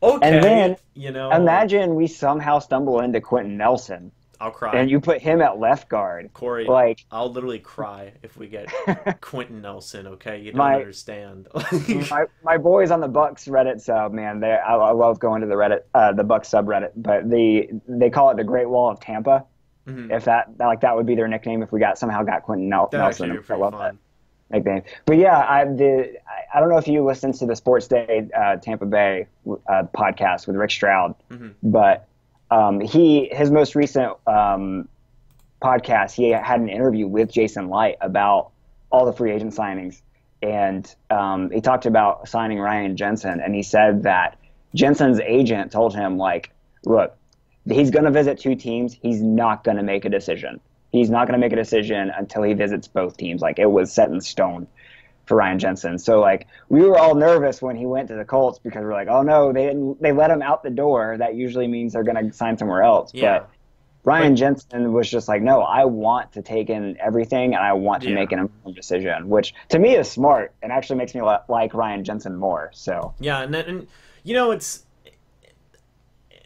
Okay. And then, imagine we somehow stumble into Quentin Nelson. I'll cry. And you put him at left guard. Corey, I'll literally cry if we get Quentin Nelson, okay? You don't understand. my boys on the Bucs Reddit sub, man, I love going to the Reddit, the Bucs subreddit, but they call it the Great Wall of Tampa. Mm-hmm. If that would be their nickname if we somehow got Quentin Nelson. I love that nickname. But yeah, I don't know if you listened to the Sports Day Tampa Bay podcast with Rick Stroud, but his most recent podcast, he had an interview with Jason Light about all the free agent signings, and he talked about signing Ryan Jensen, and he said that Jensen's agent told him, like, look, he's going to visit 2 teams. He's not going to make a decision. He's not going to make a decision until he visits both teams. Like, it was set in stone for Ryan Jensen. So, like, we were all nervous when he went to the Colts because we're like, oh no, they let him out the door. That usually means they're going to sign somewhere else. Yeah. But Ryan Jensen was just like, no, I want to take in everything and I want to make an informed decision, which to me is smart and actually makes me like Ryan Jensen more. So yeah, and it's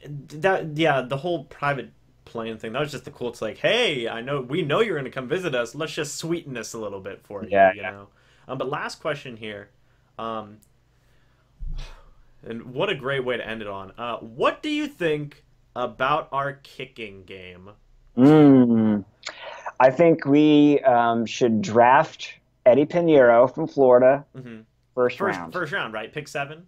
that the whole private plane thing, that was just the Colts like, hey, we know you're going to come visit us. Let's just sweeten this a little bit for you. You know. But last question here, and what a great way to end it on. What do you think about our kicking game? I think we should draft Eddie Pinheiro from Florida first round. First round, right? Pick 7?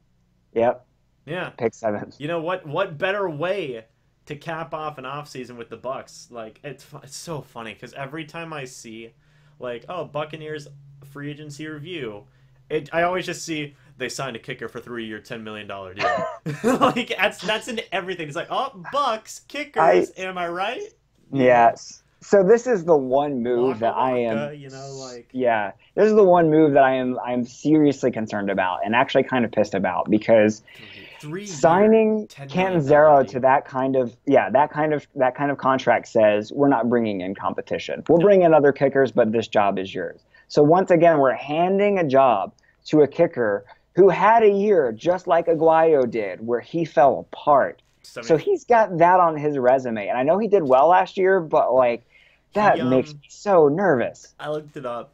Yep. Yeah. Pick 7. You know what better way to cap off an offseason with the Bucs? Like, it's so funny because every time I see, like, Buccaneers free agency review, I always just see they signed a kicker for 3-year, $10 million deal. Like, that's in everything. It's like, Bucs kickers. Am I right? Yes. So this is the one move Waka that I waka, am, you know, like yeah, this is the one move that I'm seriously concerned about and actually kind of pissed about because three-year, signing $10 million Canzero to deal. that kind of contract says we're not bringing in competition. We'll bring in other kickers, but this job is yours. So once again, we're handing a job to a kicker who had a year just like Aguayo did, where he fell apart. So 70, he's got that on his resume, and I know he did well last year, but like he that makes me so nervous. I looked it up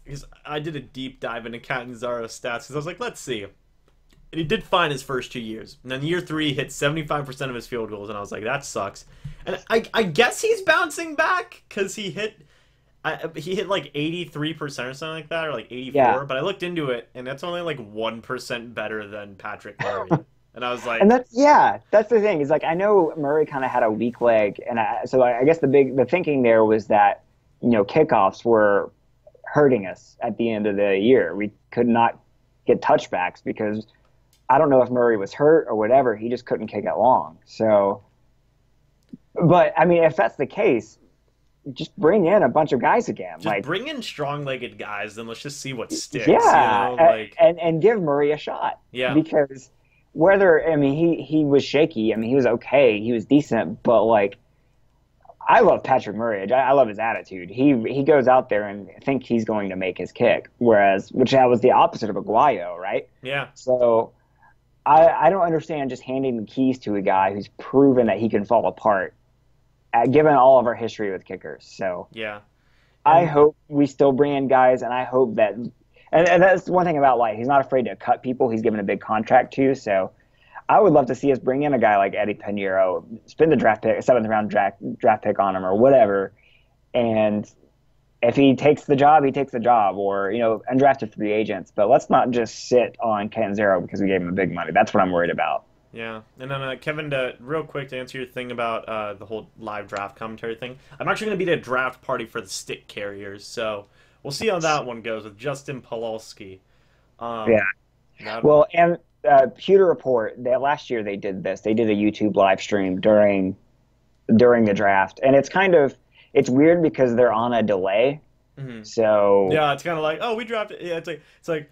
because I did a deep dive into Catanzaro's stats because I was like, let's see. And he did fine his first 2 years. And then year 3, he hit 75% of his field goals, and I was like, that sucks. And I guess he's bouncing back because he hit like 83% or something like that, or like 84. Yeah. But I looked into it, and that's only like 1% better than Patrick Murray. And I was like, And that's the thing. Is like I know Murray kind of had a weak leg, and so I guess the thinking there was that kickoffs were hurting us at the end of the year. We could not get touchbacks because I don't know if Murray was hurt or whatever. He just couldn't kick it long. So, but I mean, if that's the case, just bring in a bunch of guys again. just bring in strong-legged guys, then let's just see what sticks. Yeah, you know? Like, and give Murray a shot. yeah. Because he was shaky. I mean, he was okay. He was decent, but like, I love Patrick Murray. I love his attitude. He goes out there and think he's going to make his kick, which that was the opposite of Aguayo, right? Yeah. So I don't understand just handing the keys to a guy who's proven that he can fall apart, given all of our history with kickers. So Yeah. I hope we still bring in guys, and I hope that and that's one thing about Light. He's not afraid to cut people he's given a big contract to. So I would love to see us bring in a guy like Eddie Pinheiro, spend the draft pick, 7th-round draft pick on him or whatever, and if he takes the job, he takes the job, or undrafted free agents. But let's not just sit on Canzero because we gave him the big money. That's what I'm worried about. Yeah, and then Kevin, real quick to answer your thing about the whole live draft commentary thing, I'm actually going to be at a draft party for the stick carriers, so we'll see how that one goes with Justin Pawlowski. Yeah. Well, and Pewter Report, last year they did this. They did a YouTube live stream during the draft, and it's weird because they're on a delay. Mm-hmm. So yeah, it's kind of like, oh, we drafted. Yeah, it's like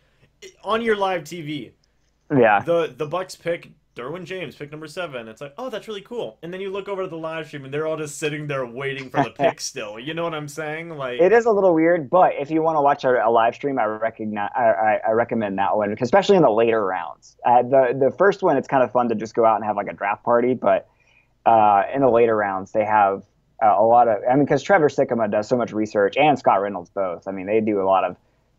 on your live TV. Yeah. The Bucs pick Derwin James, pick number 7. It's like, oh, that's really cool. And then you look over to the live stream, and they're all just sitting there waiting for the pick still. You know what I'm saying? Like, it is a little weird, but if you want to watch a live stream, I recommend that one, especially in the later rounds. The first one, it's kind of fun to just go out and have like a draft party, but in the later rounds, they have a lot of. I mean, because Trevor Sikkema does so much research, and Scott Reynolds both. I mean, they do a lot of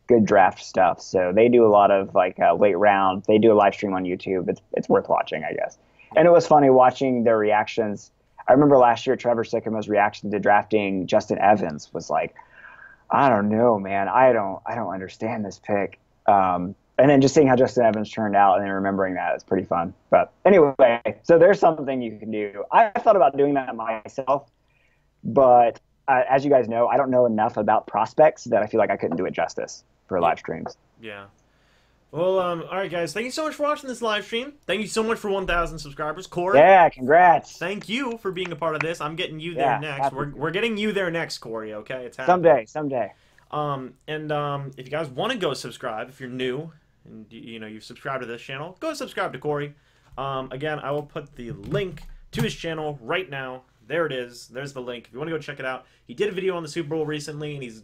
good draft stuff. So they do a lot of like late round. They do a live stream on YouTube. It's worth watching, I guess. And it was funny watching their reactions. I remember last year Trevor Sikkema's reaction to drafting Justin Evans was like, I don't know, man. I don't understand this pick. And then just seeing how Justin Evans turned out and then remembering that is pretty fun. But anyway, so there's something you can do. I thought about doing that myself, but as you guys know, I don't know enough about prospects that I feel like I couldn't do it justice for live streams. Yeah. Well, all right, guys. Thank you so much for watching this live stream. Thank you so much for 1,000 subscribers. Cory. Yeah, congrats. Thank you for being a part of this. I'm getting you there next. We're getting you there next, Cory, okay? It's happening. Someday. If you guys want to go subscribe, if you're new and you've subscribed to this channel, go subscribe to Cory. Again, I will put the link to his channel right now. There it is. There's the link. If you want to go check it out. He did a video on the Super Bowl recently, and he's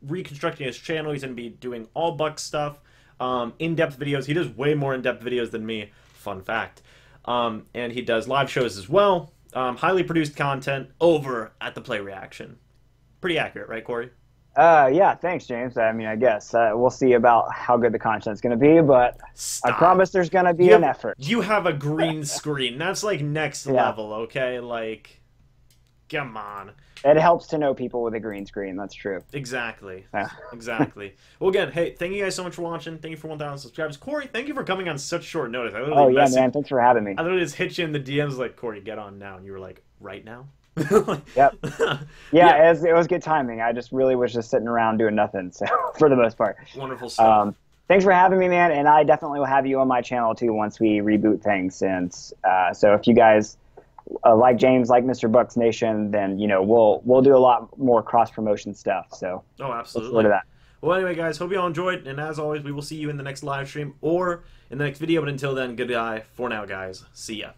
reconstructing his channel. He's going to be doing all Bucs stuff, in-depth videos. He does way more in-depth videos than me. Fun fact. And he does live shows as well. Highly produced content over at the Play Reaction. Pretty accurate, right, Cory? Yeah, thanks, James. I mean, I guess we'll see about how good the content's going to be, but I promise there's going to be an effort. You have a green screen. That's like next level, okay? Like, come on. It helps to know people with a green screen. That's true. Exactly. Exactly. Well, again, hey, thank you guys so much for watching. Thank you for 1,000 subscribers. Cory, thank you for coming on such short notice. Man. Thanks for having me. I literally just hit you in the DMs like, Cory, get on now. And you were like, right now? Yep. Yeah, it was good timing. I just really was just sitting around doing nothing, so for the most part. Wonderful stuff. Thanks for having me, man, and I definitely will have you on my channel too once we reboot things. And so if you guys like James, like Mr. Bucs Nation, then we'll do a lot more cross promotion stuff. So Oh, look forward absolutely. to that. Well, anyway, guys, hope you all enjoyed, and as always, we will see you in the next live stream or in the next video. But until then, goodbye for now, guys. See ya.